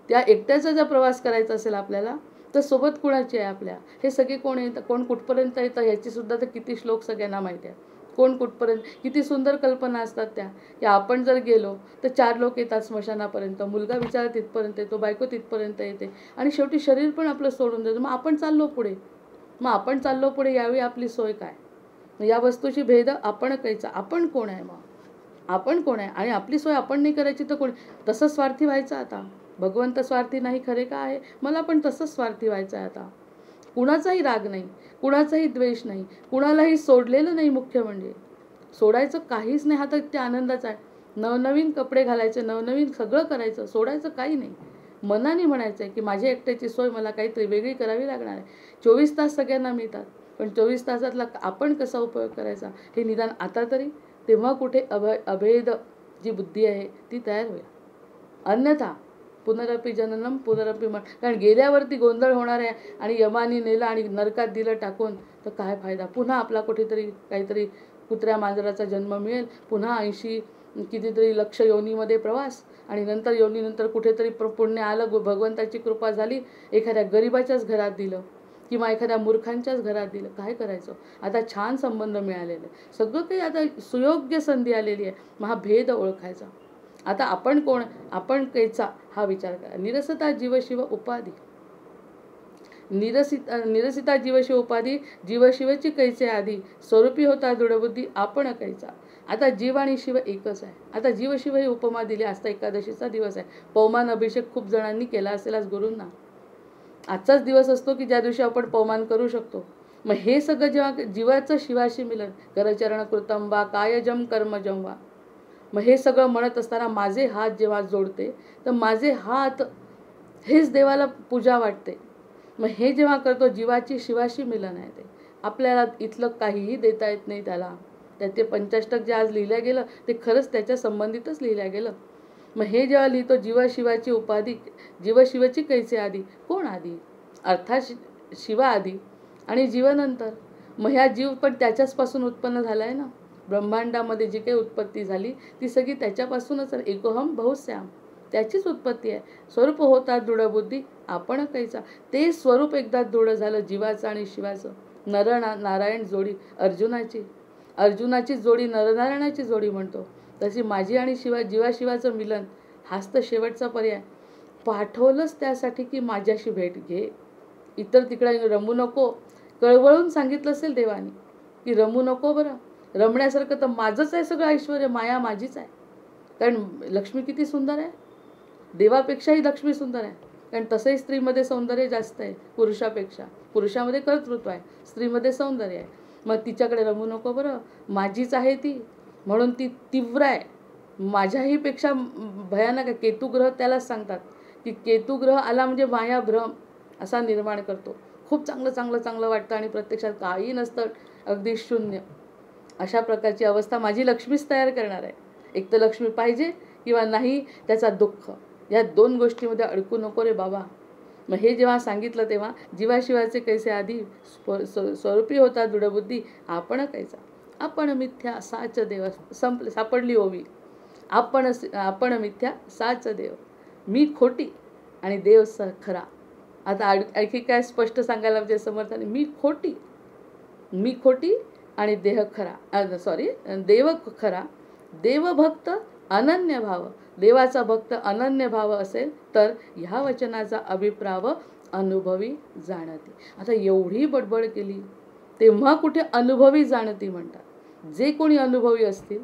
त्या एकट्याचा जर प्रवास करायचा असेल आपल्याला तर सोबत कुणाची आहे आपल्या? हे सगळे कोण येतं, कोण कुठपर्यंत येतं ह्याची सुद्धा तर किती श्लोक सगळ्यांना माहिती आहे. कोण कुठपर्यंत, किती सुंदर कल्पना असतात त्या की आपण जर गेलो तर 4 लोक येतात स्मशानापर्यंत, मुलगा बिचारा तिथपर्यंत येतो, बायको तिथपर्यंत येते आणि शेवटी शरीर पण आपलं सोडून देतो. मग आपण चाललो पुढे, यावेळी आपली सोय काय? या वस्तूची भेद आपण कैचा. आपण कोण आहे? मग आपण कोण आहे? आणि आपली सोय आपण नाही करायची तर कोणी? तसं स्वार्थी व्हायचं आता. भगवंत स्वार्थी नाही खरे का आहे? मला पण तसंच स्वार्थी व्हायचं आहे आता. कुणाचाही राग नाही, कुणाचाही द्वेष नाही, कुणालाही सोडलेलं नाही. मुख्य म्हणजे सोडायचं काहीच नाही. हा तर ते आनंदाचा आहे. नवनवीन कपडे घालायचे, नवनवीन सगळं करायचं, सोडायचं काही नाही. मनाने म्हणायचं आहे की माझ्या एकट्याची सोय मला काहीतरी वेगळी करावी लागणार आहे. 24 तास सगळ्यांना मिळतात पण 24 तासातला आपण कसा उपयोग करायचा हे निदान आता तरी, तेव्हा कुठे अभेद जी बुद्धी आहे ती तयार होईल. अन्यथा पुनरपी जननम पुनरपी मरण. कारण गेल्यावरती गोंधळ होणार आहे आणि यमानी नेलं आणि नरकात दिलं टाकून तर काय फायदा? पुन्हा आपला कुठेतरी काहीतरी कुत्र्या मांजराचा जन्म मिळेल, पुन्हा 80 कितीतरी लक्ष योनीमध्ये प्रवास आणि नंतर योनीनंतर कुठेतरी पुण्य आलं, भगवंताची कृपा झाली, एखाद्या गरिबाच्याच घरात दिलं किंवा एखाद्या मूर्खांच्याच घरात दिलं. काय करायचं? आता छान संबंध मिळालेले, सगळं काही आता सुयोग्य संधी आलेली आहे. मग हा भेद ओळखायचा. आता आपण कोण, आपण कैचा हा विचार करा. निरसता जीवशिव उपाधी, निरसिता जीवशिव उपाधी, जीवशिवची कैचे आधी, स्वरूपी होता दृढबुद्धी आपण कैचा. आता जीव आणि शिव एकच आहे. आता जीवशिव ही उपमा दिली. आज एकादशीचा दिवस आहे. पवमान अभिषेक खूप जणांनी केला असेल आज गुरूंना. आजचाच दिवस असतो की ज्या दिवशी आपण पवमान करू शकतो. मग हे सगळं जेव्हा जीवाचं शिवाशी मिलन, करचरण कृतम वा कायजम कर्मजम वा, मग हे सगळं म्हणत असताना माझे हात जेव्हा जोडते तर माझे हात हेच देवाला पूजा वाटते. मग हे जेव्हा करतो जीवाची शिवाशी मिलन आहे ते. आपल्याला इथलं काहीही देता येत नाही त्याला. त्याचे 65 जे आज लिहिलं गेलं ते खरंच त्याच्या संबंधितच लिहिलं गेलं. मग हे जेव्हा लिहितो जीवशिवाची उपाधी, जीवशिवाची कैसे आधी, कोण आधी? अर्थात शिवा आधी आणि जीवनंतर. मग ह्या जीव पण त्याच्याचपासून उत्पन्न झाला आहे ना. ब्रह्मांडामध्ये जी काही उत्पत्ती झाली ती सगळी त्याच्यापासूनच. एकोहम बहुश्याम, त्याचीच उत्पत्ती आहे. स्वरूप होता दृढबुद्धी आपण कैसा. ते स्वरूप एकदा दृढ झालं जीवाचं आणि शिवाचं. नारायण जोडी अर्जुनाची जोडी नरनारायणाची जोडी म्हणतो. तशी माझी आणि जीवाशिवाचं मिलन हाच तर शेवटचा पर्याय. पाठवलंच त्यासाठी की माझ्याशी भेट घे. इतर तिकडे रमू नको. कळवळून सांगितलं असेल देवाने की रमू नको बरं. रमण्यासारखं तर माझंच आहे सगळं ऐश्वर्य, माया माझीच आहे. कारण लक्ष्मी किती सुंदर आहे, देवापेक्षाही लक्ष्मी सुंदर आहे. कारण तसंही स्त्रीमध्ये सौंदर्य जास्त आहे पुरुषापेक्षा. पुरुषामध्ये कर्तृत्व आहे, स्त्रीमध्ये सौंदर्य आहे. मग तिच्याकडे रमू नको बरं, माझीच आहे ती. म्हणून ती तीव्र आहे, माझ्याही पेक्षा भयानक आहे. केतुग्रह त्यालाच सांगतात की केतुग्रह आला म्हणजे माया भ्रम असा निर्माण करतो. खूप चांगलं वाटतं आणि प्रत्यक्षात काही नसतं, अगदी शून्य. अशा प्रकारची अवस्था माझी लक्ष्मीच तयार करणार आहे. एक तर लक्ष्मी पाहिजे किंवा नाही त्याचा दुःख, या दोन गोष्टीमध्ये अडकू नको रे बाबा. मग हे जेव्हा सांगितलं तेव्हा जीवाशिवाचे कैसे आधी स्वरूपी होता दृढबुद्धी आपण कैसा. आपण मिथ्या साच देव, सापडली ओवी. आपण मिथ्या साच देव, मी खोटी आणि देव खरा. आता आणखी काय स्पष्ट सांगायला म्हणजे समर्थाने, मी खोटी आणि देव खरा. देवभक्त अनन्य भाव, देवाचा भक्त अनन्य भाव असेल तर ह्या वचनाचा अभिप्राव अनुभवी जाणती. आता एवढी बडबड केली तेव्हा कुठे अनुभवी जाणती म्हणतात. जे कोणी अनुभवी असतील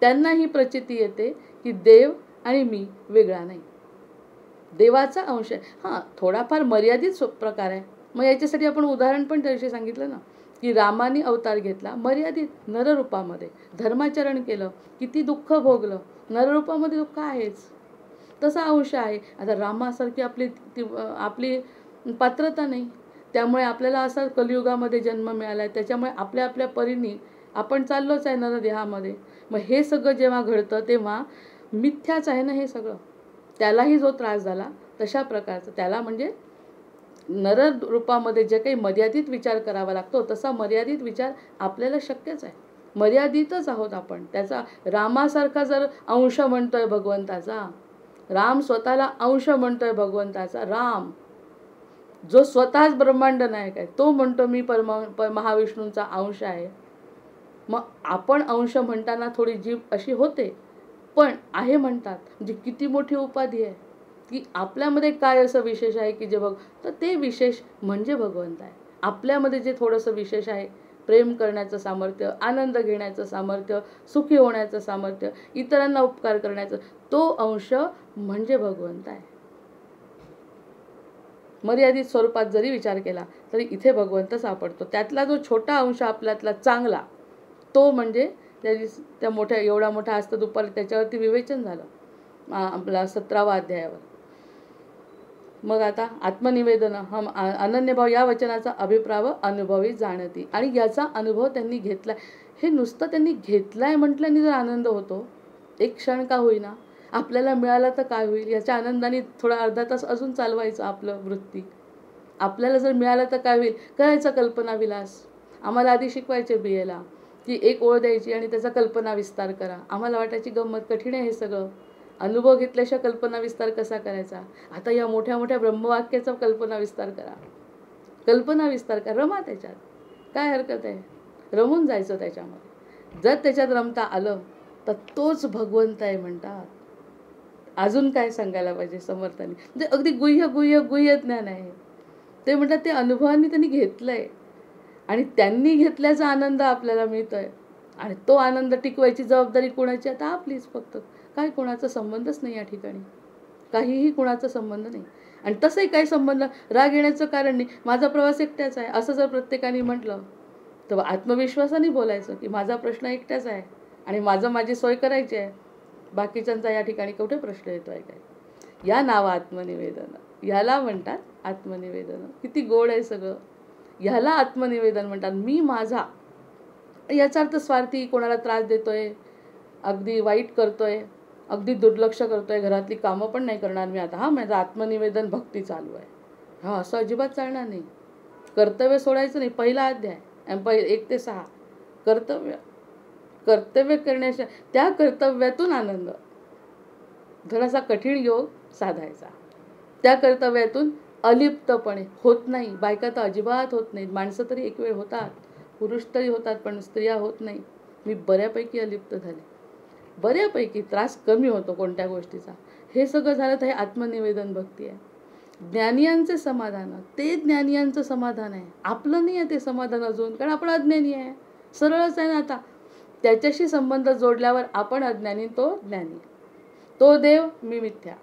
त्यांना ही प्रचिती येते की देव आणि मी वेगळा नाही, देवाचा अंश आहे. हां, थोडाफार मर्यादित प्रकार आहे. मग याच्यासाठी आपण उदाहरण पण त्याविषयी सांगितलं ना की रामाने अवतार घेतला मर्यादित नररूपामध्ये, धर्माचरण केलं, किती दुःख भोगलं, नररूपामध्ये दुःख आहेच, तसा अंश आहे. आता रामासारखी आपली पात्रता नाही, त्यामुळे आपल्याला असा कलियुगामध्ये जन्म मिळाला आहे. त्याच्यामुळे आपल्या परीने आपण चाललोच आहे नरदेहामध्ये. मग हे सगळं जेव्हा घडतं तेव्हा मिथ्याच आहे ना हे सगळं. त्यालाही जो त्रास झाला तशा प्रकारचं, त्याला म्हणजे नर रूपामध्ये जे काही मर्यादित विचार करावा लागतो तसा मर्यादित विचार आपल्याला शक्यच आहे. मर्यादितच आहोत आपण. त्याचा रामासारखा जर अंश म्हणतोय भगवंताचा, राम स्वतःला अंश म्हणतोय भगवंताचा, राम जो स्वतःच ब्रह्मांड नायक आहे तो म्हणतो मी महाविष्णूंचा अंश आहे. मग आपण अंश म्हणताना थोडी जीभ अशी होते, पण आहे म्हणतात. म्हणजे किती मोठी उपाधी आहे की आपल्यामध्ये काय असं विशेष आहे की जे तर ते विशेष म्हणजे भगवंत आहे. आपल्यामध्ये जे थोडंसं विशेष आहे, प्रेम करण्याचं सामर्थ्य, आनंद घेण्याचं सामर्थ्य, सुखी होण्याचं सामर्थ्य, इतरांना उपकार करण्याचं, तो अंश म्हणजे भगवंत आहे. मर्यादित स्वरूपात जरी विचार केला तरी इथे भगवंत सापडतो. त्यातला जो छोटा अंश आपल्यातला चांगला, तो म्हणजे त्या मोठ्या एवढा मोठा असतं दुपारी त्याच्यावरती विवेचन झालं आपला 17वा अध्यायावर. मग आता आत्मनिवेदन हम अनन्यभाव या वचनाचा अभिप्राव अनुभवी जाणती. आणि याचा अनुभव त्यांनी घेतला. हे नुसतं त्यांनी घेतलाय म्हटल्याने जर आनंद होतो, एक क्षण का होईना, आपल्याला मिळाला तर काय होईल याच्या आनंदाने थोडा अर्धा तास अजून चालवायचं आपलं वृत्ती. आपल्याला जर मिळालं तर काय होईल, करायचा कल्पनाविलास. आम्हाला आधी शिकवायचे BAला की एक ओळ द्यायची आणि त्याचा कल्पना विस्तार करा. आम्हाला वाटायची गंमत, कठीण आहे हे सगळं, अनुभव घेतल्याशिवाय कल्पना विस्तार कसा करायचा. आता या मोठ्या मोठ्या ब्रह्मवाक्याचा कल्पना विस्तार करा, रमा त्याच्यात, काय हरकत आहे, रमून जायचं त्याच्यामध्ये. जर त्याच्यात रमता आलं तर तोच भगवंत आहे म्हणतात. अजून काय सांगायला पाहिजे समर्थांनी. म्हणजे अगदी गुह्य ज्ञान आहे ते. म्हणतात ते अनुभवांनी त्यांनी घेतलंय आणि त्यांनी घेतल्याचा आनंद आपल्याला मिळतोय. आणि तो आनंद टिकवायची जबाबदारी कोणाची, आता आपलीच फक्त. काय कोणाचा संबंधच नाही या ठिकाणी, काहीही कोणाचा संबंध नाही. आणि तसंही काही संबंध, राग येण्याचं कारण नाही, माझा प्रवास एकट्याच आहे असं जर प्रत्येकाने म्हटलं तर आत्मविश्वासाने बोलायचं की माझा प्रश्न एकट्याच आहे आणि माझी सोय करायची आहे, बाकीच्यांचा या ठिकाणी कुठे प्रश्न येतो आहे काय. या नावा आत्मनिवेदन, ह्याला म्हणतात आत्मनिवेदन. किती गोड आहे सगळं. ह्याला आत्मनिवेदन म्हणतात. मी माझा, याचा अर्थ स्वार्थी, कोणाला त्रास देतोय, अगदी वाईट करतोय, अगदी दुर्लक्ष करतोय, घरातली कामं पण नाही करणार मी आता, हां माझं आत्मनिवेदन भक्ती चालू आहे, हां असं अजिबात चालणार नाही. कर्तव्य सोडायचं नाही, पहिला अध्याय आणि 1 ते 6 कर्तव्य. कर्तव्य करण्याच्या त्या कर्तव्यातून आनंद. थोडासा कठीण योग साधायचा. त्या कर्तव्यातून अलिप्तपणे होत नाही. बायका तर अजिबात होत नाहीत. माणसं तरी एक वेळ होतात, पुरुष तरी होतात, पण स्त्रिया होत नाही. मी बऱ्यापैकी अलिप्त झाले. बऱ्यापैकी त्रास कमी होतो कोणत्या गोष्टीचा. हे सगळं झालं तर हे आत्मनिवेदन भक्ती आहे. ज्ञानियांचे समाधान ते ज्ञानियांचं समाधान आहे. आपलं नाही आहे ते समाधान अजून, कारण आपण अज्ञानी आहे. सरळच आहे ना. आता त्याच्याशी संबंध जोडल्यावर आपण अज्ञानी, तो ज्ञानी. तो देव, मी मिथ्या.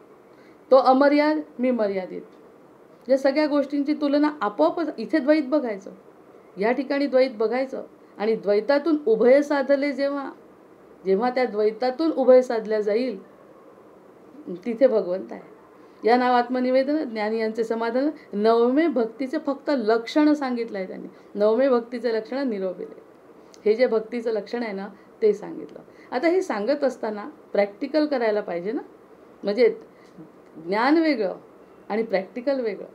तो अमर्याद, मी मर्यादित. या सगळ्या गोष्टींची तुलना आपोआपच. इथे द्वैत बघायचं, या ठिकाणी द्वैत बघायचं, आणि द्वैतातून उभय साधले जेव्हा जेव्हा त्या द्वैतातून उभय साधल्या जाईल तिथे भगवंत आहे. या नाव आत्मनिवेदन. ज्ञानी यांचे समाधान. नवमे भक्तीचे फक्त लक्षण सांगितलं आहे त्यांनी. नवमे भक्तीचे लक्षण निरोपिले. हे जे भक्तीचं लक्षण आहे ना ते सांगितलं. आता हे सांगत असताना प्रॅक्टिकल करायला पाहिजे ना. म्हणजे ज्ञान वेगळं आणि प्रॅक्टिकल वेगळं.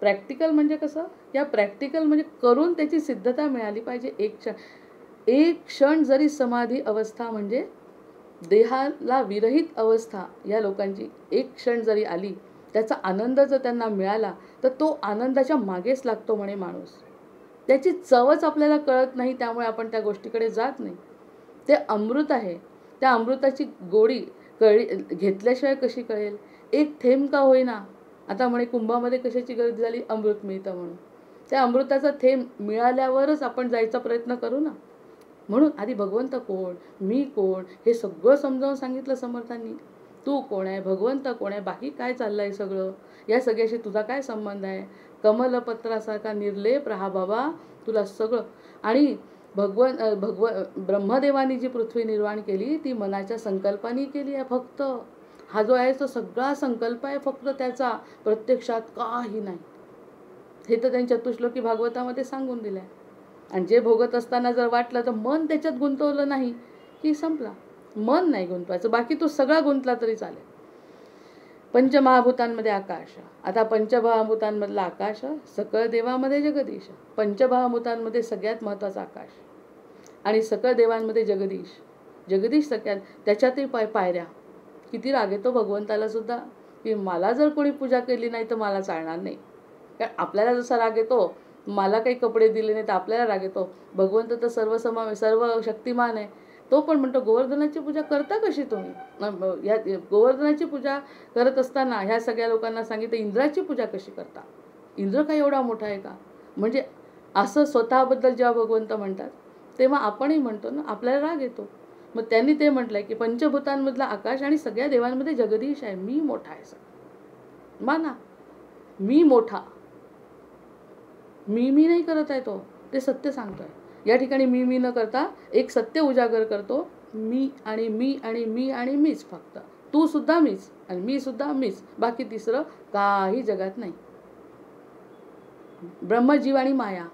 प्रॅक्टिकल म्हणजे कसं, या प्रॅक्टिकल म्हणजे करून त्याची सिद्धता मिळाली पाहिजे. एक क्षण जरी समाधी अवस्था म्हणजे देहाला विरहित अवस्था या लोकांची एक क्षण जरी आली, त्याचा आनंद जर त्यांना मिळाला तर तो आनंदाच्या मागेच लागतो म्हणे माणूस. त्याची चवच आपल्याला कळत नाही, त्यामुळे आपण त्या गोष्टीकडे जात नाही. ते अमृत आहे. त्या अमृताची गोडी घेतल्याशिवाय कशी कळेल. एक थेंब का होईना. आता म्हणे कुंभामध्ये कशाची गर्दी झाली, अमृत मिळतं म्हणून. त्या अमृताचा थेंब मिळाल्यावरच आपण जायचा प्रयत्न करू ना. म्हणून आधी भगवंत कोण, मी कोण, हे सगळं समजावून सांगितलं समर्थांनी. तू कोण आहे, भगवंत कोण आहे, बाकी काय चाललंय सगळं, या सगळ्याशी तुझा काय संबंध आहे. कमलपत्रासारखा निर्लेप राहा बाबा, तुला सगळं. आणि ब्रह्मदेवानी जी पृथ्वी निर्माण केली ती मनाच्या संकल्पाने केली आहे फक्त. हा जो आहे तो सगळा संकल्प आहे फक्त त्याचा, प्रत्यक्षात काही नाही. हे तर त्यांच्या चतुश्लोकी भागवतामध्ये सांगून दिलं आहे. आणि जे भोगत असताना जर वाटलं तर मन त्याच्यात गुंतवलं नाही की संपला. मन नाही गुंतवायचं, बाकी तो सगळा गुंतला तरी चालेल. पंचमहाभूतांमध्ये आकाश. आता पंचमहाभूतांमधला आकाश, सकळ देवामध्ये जगदीश. पंचमहाभूतांमध्ये सगळ्यात महत्त्वाचा आकाश, आणि सकळ देवांमध्ये जगदीश. जगदीश सगळ्यात, त्याच्यातही पायऱ्या. किती राग येतो भगवंताला सुद्धा, की मला जर कोणी पूजा केली नाही तर मला चालणार नाही. कारण आपल्याला जसा राग येतो, मला काही कपडे दिले नाही तर आपल्याला राग येतो. भगवंत तर सर्व शक्तिमान आहे. तो पण म्हणतो गोवर्धनाची पूजा करता कशी तुम्ही. या गोवर्धनाची पूजा करत असताना ह्या सगळ्या लोकांना सांगितलं इंद्राची पूजा कशी करता. इंद्र काय एवढा मोठा आहे का. म्हणजे असं स्वतःबद्दल जेव्हा भगवंत म्हणतात तेव्हा आपणही म्हणतो ना, आपल्याला राग येतो. मग त्यांनी ते म्हटलंय की पंचभूतांमधला आकाश आणि सगळ्या देवांमध्ये जगदीश आहे. मी मोठा आहे सर, माना. मी मोठा. मी नाही करत आहे तो, ते सत्य सांगतोय. या ठिकाणी मी न करता एक सत्य उजागर करतो. मी आणि मी आणि मी आणि मीच फक्त. तू सुद्धा मीच आणि मी सुद्धा मीच, बाकी तिसरं काही जगात नाही. ब्रह्म, जीव आणि माया.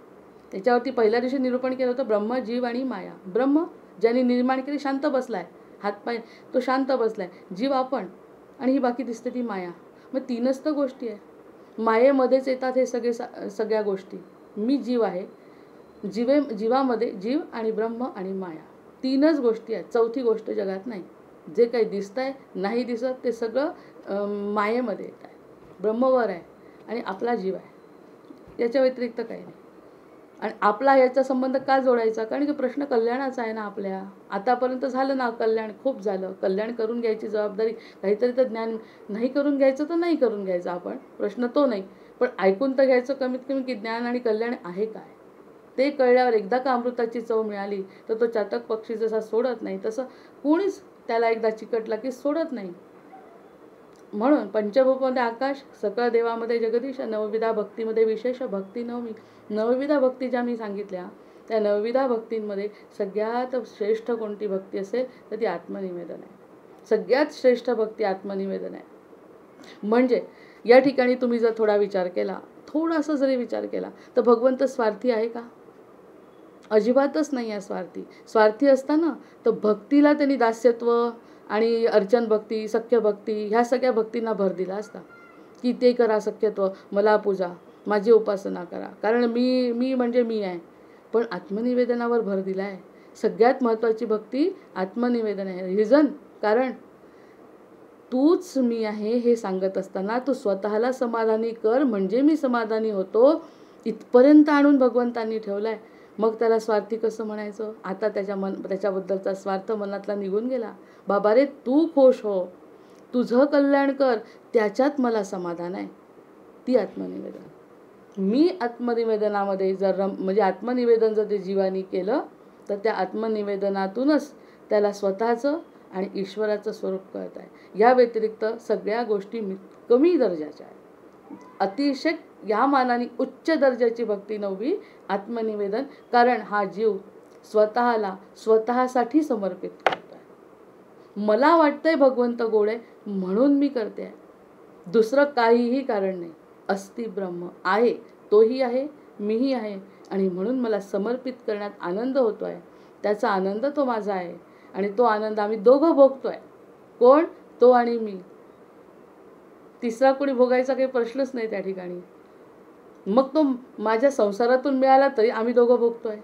त्याच्यावरती पहिल्या दिवशी निरूपण केलं होतं. ब्रह्म, जीव आणि माया. ब्रह्म ज्यांनी निर्माण केले शांत बसलाय, हातपाय तो शांत बसलाय. जीव आपण, आणि ही बाकी दिसते ती माया. मग तीनच तर गोष्टी आहे. मायेमध्येच येतात हे सगळ्या गोष्टी. मी जीव आहे. जीवामध्ये जीव आणि ब्रह्म आणि माया तीनच गोष्टी आहेत. चौथी गोष्ट जगात नाही. जे काही दिसतंय नाही दिसत ते सगळं मायेमध्ये येत आहे. ब्रह्मवर आहे आणि आपला जीव आहे, याच्या व्यतिरिक्त काही नाही. आणि आपला याचा संबंध का जोडायचा, कारण की प्रश्न कल्याणाचा आहे ना. आपल्या आतापर्यंत झालं ना कल्याण, खूप झालं. कल्याण करून घ्यायची जबाबदारी, काहीतरी तर ज्ञान नाही करून घ्यायचं तर नाही करून घ्यायचं आपण, प्रश्न तो नाही. पण ऐकून तर घ्यायचं कमीत कमी की ज्ञान आणि कल्याण आहे काय. ते कळल्यावर एकदा का अमृताची चव मिळाली तर तो चातक पक्षी जसा सोडत नाही तसं कोणीच त्याला एकदा चिकटला की सोडत नाही. म्हणून पंचभूतमध्ये आकाश, सकळ देवामध्ये जगदीश, नवविधा भक्तीमध्ये विशेष भक्ती नवमी. नवविधा भक्ती ज्या मी सांगितल्या त्या नवविधा भक्तींमध्ये सगळ्यात श्रेष्ठ कोणती भक्ती असेल तर ती आत्मनिवेदन आहे. सगळ्यात श्रेष्ठ भक्ती आत्मनिवेदन आहे. म्हणजे या ठिकाणी तुम्ही जर थोडा विचार केला, थोडासा जरी विचार केला तर भगवंत स्वार्थी आहे का. अजिबातच नाही आहे स्वार्थी. स्वार्थी असताना तर भक्तीला त्यांनी दास्यत्व आणि अर्चन भक्ती, सख्य भक्ती ह्या सगळ्या भक्तींना भर दिला असता की ते करा सख्यत्व, मला पूजा, माझी उपासना करा. कारण मी म्हणजे मी आहे. पण आत्मनिवेदनावर भर दिला आहे. सगळ्यात महत्त्वाची भक्ती आत्मनिवेदन आहे. रिझन, कारण तूच मी आहे हे सांगत असताना तू स्वतःला समाधानी कर म्हणजे मी समाधानी होतो, इथपर्यंत आणून भगवंतांनी ठेवलाय. मग त्याला स्वार्थी कसं म्हणायचं? आता त्याच्याबद्दलचा स्वार्थ मनातला निघून गेला. बाबा रे, तू खुश हो, तुझं कल्याण कर, त्याच्यात मला समाधान आहे. ती आत्मनिवेदन. मी आत्मनिवेदनामध्ये जर म्हणजे आत्मनिवेदन जर ते जीवानी केलं तर त्या आत्मनिवेदनातूनच त्याला स्वतःचं आणि ईश्वराचं स्वरूप कळत आहे. या व्यतिरिक्त सगळ्या गोष्टी कमी दर्जाच्या आहेत. अतिशय या मानाने उच्च दर्जाची भक्ती 9वी आत्मनिवेदन, कारण हा जीव स्वतःला स्वतःसाठी समर्पित करतोय. मला वाटतंय भगवंत गोड आहे म्हणून मी करते आहे, दुसरं काहीही कारण नाही. अस्ति ब्रह्म आहे, तोही आहे, मीही आहे, आणि म्हणून मला समर्पित करण्यात आनंद होतोय. त्याचा आनंद तो माझा आहे आणि तो आनंद आम्ही दोघं भोगतोय. कोण? तो आणि मी. तिसरा कोणी भोगायचा काही प्रश्नच नाही त्या ठिकाणी. मग तो माझ्या संसारातून मिळाला तरी आम्ही दोघं भोगतोय.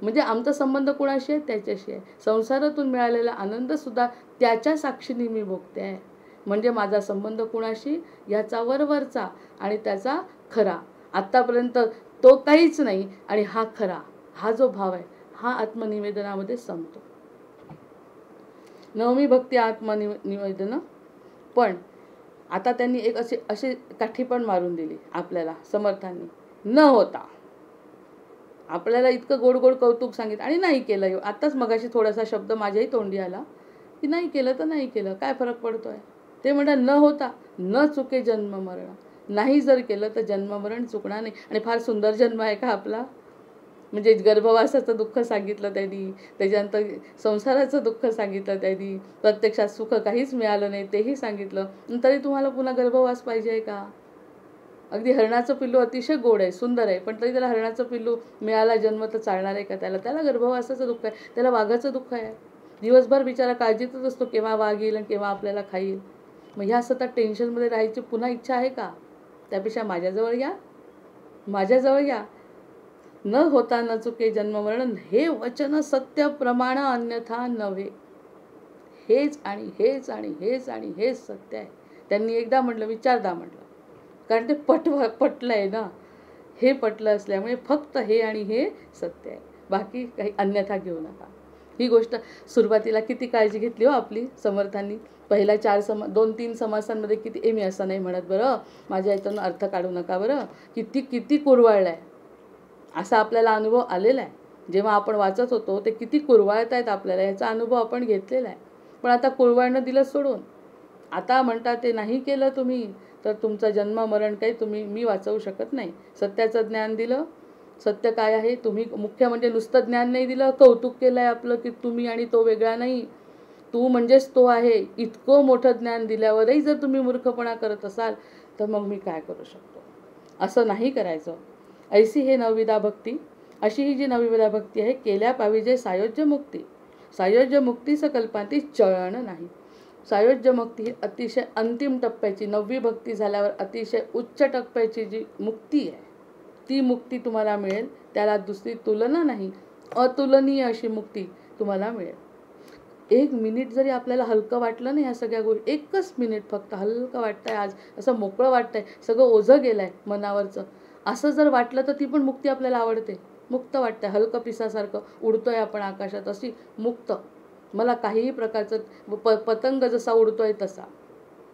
म्हणजे आमचा संबंध कुणाशी आहे? त्याच्याशी आहे. संसारातून मिळालेला आनंद सुद्धा त्याच्या साक्षीने मी भोगते आहे. म्हणजे माझा संबंध कुणाशी? याचा वरवरचा आणि त्याचा खरा. आत्तापर्यंत तो काहीच नाही आणि हा खरा, हा जो भाव आहे हा आत्मनिवेदनामध्ये संपतो. 9वी भक्ती आत्मनिवेदन. पण आता त्यांनी एक अशी काठी पण मारून दिली आपल्याला समर्थांनी. न होता आपल्याला इतकं गोड गोड कौतुक सांगितलं आणि नाही केलं. आताच मगाशी थोडासा शब्द माझ्याही तोंडी आला की नाही केलं तर नाही केलं, काय फरक पडतोय? ते म्हणतात न होता न चुके जन्म मरण. नाही जर केलं तर जन्ममरण चुकणार नाही. आणि फार सुंदर जन्म आहे का आपला? म्हणजे गर्भवासाचं दुःख सांगितलं त्यांनी, त्याच्यानंतर संसाराचं दुःख सांगितलं त्यांनी, प्रत्यक्षात सुख काहीच मिळालं नाही तेही सांगितलं. तरी तुम्हाला पुन्हा गर्भवास पाहिजे आहे का? अगदी हरणाचं पिल्लू अतिशय गोड आहे, सुंदर आहे, पण तरी त्याला हरणाचं पिल्लू मिळाला जन्म तर चालणार आहे का? त्याला गर्भवासाचं दुःख आहे, त्याला वाघाचं दुःख आहे. दिवसभर बिचारा काळजीतच असतो, केव्हा वाघ येईल आणि केव्हा आपल्याला खाईल. मग ह्या सतत टेन्शनमध्ये राहायची पुन्हा इच्छा आहे का? त्यापेक्षा माझ्याजवळ या, माझ्याजवळ या. न होता न चुके जन्ममरण, हे वचन सत्य प्रमाण अन्यथा नव्हे. हेच आणि हेच आणि हेच आणि हेच सत्य आहे. त्यांनी एकदा म्हटलं, विचारदा म्हटलं, कारण ते पटलं आहे ना. हे पटलं असल्यामुळे फक्त हे आणि हे सत्य आहे, बाकी काही अन्यथा घेऊ नका. ही गोष्ट सुरुवातीला किती काळजी घेतली हो आपली समर्थांनी. पहिल्या 2-3 समासांमध्ये किती, मी असं नाही म्हणत बरं, माझ्या याच्यानं अर्थ काढू नका बरं, किती कुरवाळलं आहे असा आपल्याला अनुभव आलेला आहे. जेव्हा आपण वाचत होतो ते किती कुरवाळत आहेत आपल्याला, याचा अनुभव आपण घेतलेला आहे. पण आता कुरवाळणं दिलं सोडून. आता म्हणतात ते नाही केलं तुम्ही तर तुमचं जन्म मरण काही मी वाचवू शकत नाही. सत्याचं ज्ञान दिलं. सत्य काय आहे तुम्ही, मुख्य म्हणजे नुसतं ज्ञान नाही दिलं, कौतुक केलं आहे आपलं की तुम्ही आणि तो वेगळा नाही, तू म्हणजेच तो आहे. इतकं मोठं ज्ञान दिल्यावरही जर तुम्ही मूर्खपणा करत असाल तर मग मी काय करू शकतो? असं नाही करायचं. ऐसी हे 9विधा भक्ती. अशी ही जी 9विधा भक्ती आहे, केल्या पाहिजे सायोज्य मुक्ती. सायोज्य मुक्ती सकल्पांती चळण नाही. सायोज्य मुक्ती ही अतिशय अंतिम टप्प्याची, 9वी भक्ती झाल्यावर अतिशय उच्च टप्प्याची जी मुक्ती आहे ती मुक्ती तुम्हाला मिळेल. त्याला दुसरी तुलना नाही, अतुलनीय अशी मुक्ती तुम्हाला मिळेल. 1 मिनिट जरी आपल्याला हलकं वाटलं नाही, ह्या सगळ्या गोष्टी 1च मिनिट फक्त हलकं वाटतंय, आज असं मोकळं वाटतंय, सगळं ओझं गेलंय मनावरचं, असं जर वाटलं तर ती पण मुक्ती आपल्याला आवडते. मुक्त वाटतंय, हलकं पिसासारखं उडतोय आपण आकाशात, अशी मुक्त. मला काहीही प्रकारचं पतंग जसा उडतोय तसा.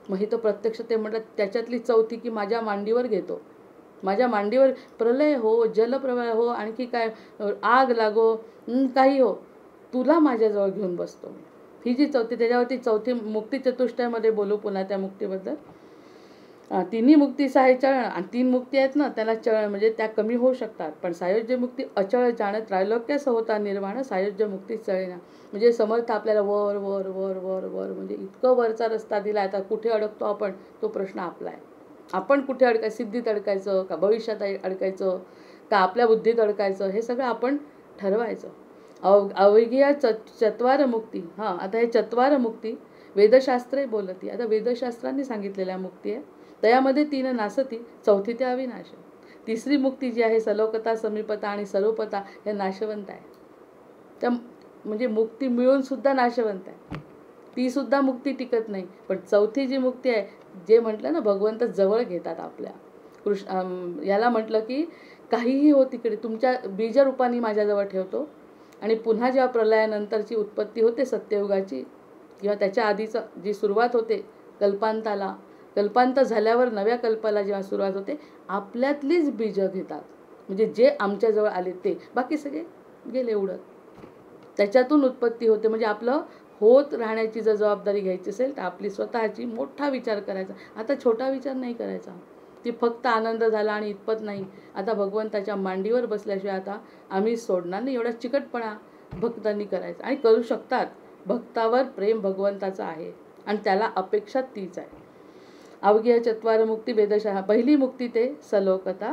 मग ही तर प्रत्यक्ष ते म्हणतात त्याच्यातली चौथी की माझ्या मांडीवर घेतो, माझ्या मांडीवर प्रलय हो, जलप्रलय हो, आणखी काय आग लागो, काही हो, तुला माझ्याजवळ घेऊन बसतो मी. ही जी चौथी, त्याच्यावरती चौथी मुक्ती चतुष्टयामध्ये बोलू पुन्हा त्या मुक्तीबद्दल. तिन्ही मुक्ती आहे चळण, आणि 3 मुक्ती आहेत ना त्याला चळण म्हणजे त्या कमी होऊ शकतात. पण सायोज्य मुक्ती अचळ जाण त्रैलोक्यास होता निर्वाण, सायोज्य मुक्ती चळेना. म्हणजे समर्थ आपल्याला वर वर वर वर वर म्हणजे इतकं वरचा रस्ता दिला. आता कुठे अडकतो आपण, तो प्रश्न आपला आहे. आपण कुठे अडकायचं, सिद्धीत अडकायचं का भविष्यात अडकायचं का आपल्या बुद्धीत अडकायचं, हे सगळं आपण ठरवायचं. अवघिया चत्वार मुक्ती. आता हे चत्वार मुक्ती वेदशास्त्रे बोलती. आता वेदशास्त्रांनी सांगितलेल्या मुक्ती आहे. तयामध्ये 3 नासती, चौथी ते अविनाश. तिसरी मुक्ती जी आहे सलोकता, समीपता आणि स्वरूपता हे नाशवंत आहे. त्या म्हणजे मुक्ती मिळून सुद्धा नाशवंत आहे, ती सुद्धा मुक्ती टिकत नाही. पण चौथी जी मुक्ती आहे, जे म्हटलं ना भगवंत जवळ घेतात आपल्या. याला म्हटलं की काहीही हो तिकडे तुमच्या बीजरूपाने माझ्याजवळ ठेवतो आणि पुन्हा जेव्हा प्रलयानंतरची उत्पत्ती होते सत्ययुगाची किंवा त्याच्या आधीचं जी सुरुवात होते कल्पांताला, कल्पांत झाल्यावर नव्या कल्पाला जेव्हा सुरुवात होते, आपल्यातलीच बीजं घेतात. म्हणजे जे आमच्याजवळ आले ते, बाकी सगळे गेले उडत. त्याच्यातून उत्पत्ती होते. म्हणजे आपलं होत राहण्याची जर जबाबदारी घ्यायची असेल तर आपली स्वतःची मोठा विचार करायचा. आता छोटा विचार नाही करायचा. ती फक्त आनंद झाला आणि इतपत नाही. आता भगवंताच्या मांडीवर बसल्याशिवाय आता आम्ही सोडणार नाही, एवढा चिकटपणा भक्तांनी करायचा. आणि करू शकतात. भक्तावर प्रेम भगवंताचं आहे आणि त्याला अपेक्षा तीच आहे. अवघ्या चत्वार मुक्ती वेदशः. पहिली मुक्ती ते सलोकता.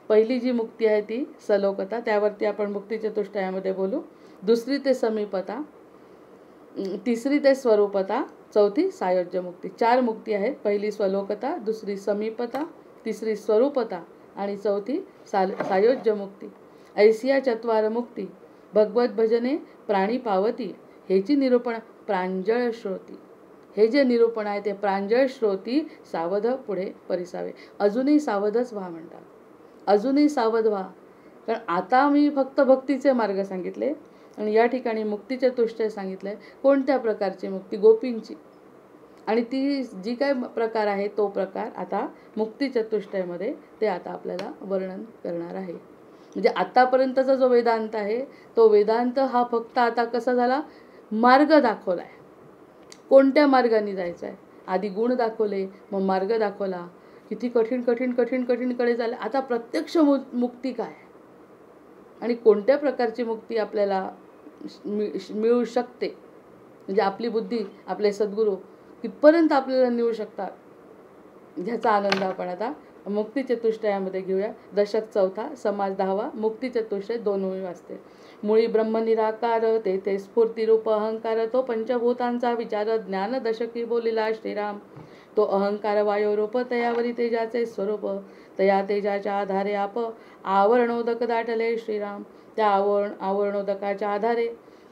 पहिली जी मुक्ती आहे ती सलोकता, त्यावरती आपण मुक्ती चतुष्टयामध्ये बोलू. दुसरी ते समीपता, तिसरी ते स्वरूपता, चौथी सायोज्य मुक्ती. 4 मुक्ती आहेत. पहिली स्वलोकता, दुसरी समीपता, तिसरी स्वरूपता आणि चौथी सायोज्य मुक्ती. ऐसिया चत्वार मुक्ती भगवत भजने प्राणी पावती, हेची निरूपण प्रांजळ श्रोती. हे जे निरूपण आहे ते प्रांजळ श्रोती सावध पुढे परिसावे. अजूनही सावधच व्हा म्हणतात, अजूनही सावध व्हा. कारण आता मी फक्त भक्तीचे मार्ग सांगितले आणि या ठिकाणी मुक्ती चतुष्टय सांगितलंय. कोणत्या प्रकारची मुक्ती? गोपींची. आणि ती जी काय प्रकार आहे तो प्रकार आता मुक्ती चतुष्टयमध्ये ते आता आपल्याला वर्णन करणार आहे. म्हणजे आतापर्यंतचा जो वेदांत आहे तो वेदांत हा फक्त आता कसा झाला, मार्ग दाखवला आहे. कोणत्या मार्गाने जायचं आहे. आधी गुण दाखवले, मग मार्ग दाखवला. किती कठीण कठीण कठीण कठीणकडे झालं. आता प्रत्यक्ष मुक्ती काय आणि कोणत्या प्रकारची मुक्ती आपल्याला मिळू शकते, म्हणजे आपली बुद्धी, आपले सद्गुरू कितपर्यंत आपल्याला नेऊ शकतात, ह्याचा आनंद आपण आता मुक्ती चतुष्टयामध्ये घेऊया. दशक 4, समाज 10, मुक्ती चतुष्टय 2 वाजते. मुळी ब्रह्म निराकार, तेथे स्फूर्तिरूप अहंकार, तो पंचभूतांचा विचार ज्ञान दशकी बोलिला श्रीराम. तो अहंकार वायोरूप, तयावरी तेजाचे स्वरूप, तया तेजाच्या आधारे आप आवरणोदक दाटले श्रीराम. त्या आवरणोदकाच्या आधारे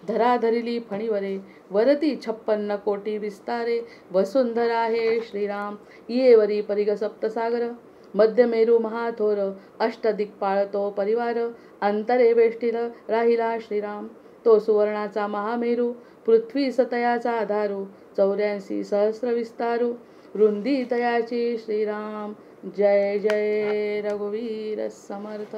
धरा धरिली फणीवरे, वरती 56 कोटी विस्तारे, वसुंधरा हे श्रीराम. येवरी परिग सप्तसागर, मध्यमेरू महाथोर, अष्टदिक्पाळ तो परिवार, अंतरे वेष्टील राहिला श्रीराम. तो सुवर्णाचा महामेरू, पृथ्वी सतयाचा आधारू, 84 सहस्र विस्तारू, रुंदी तयाची श्रीराम. जय जय रघुवीर समर्थ.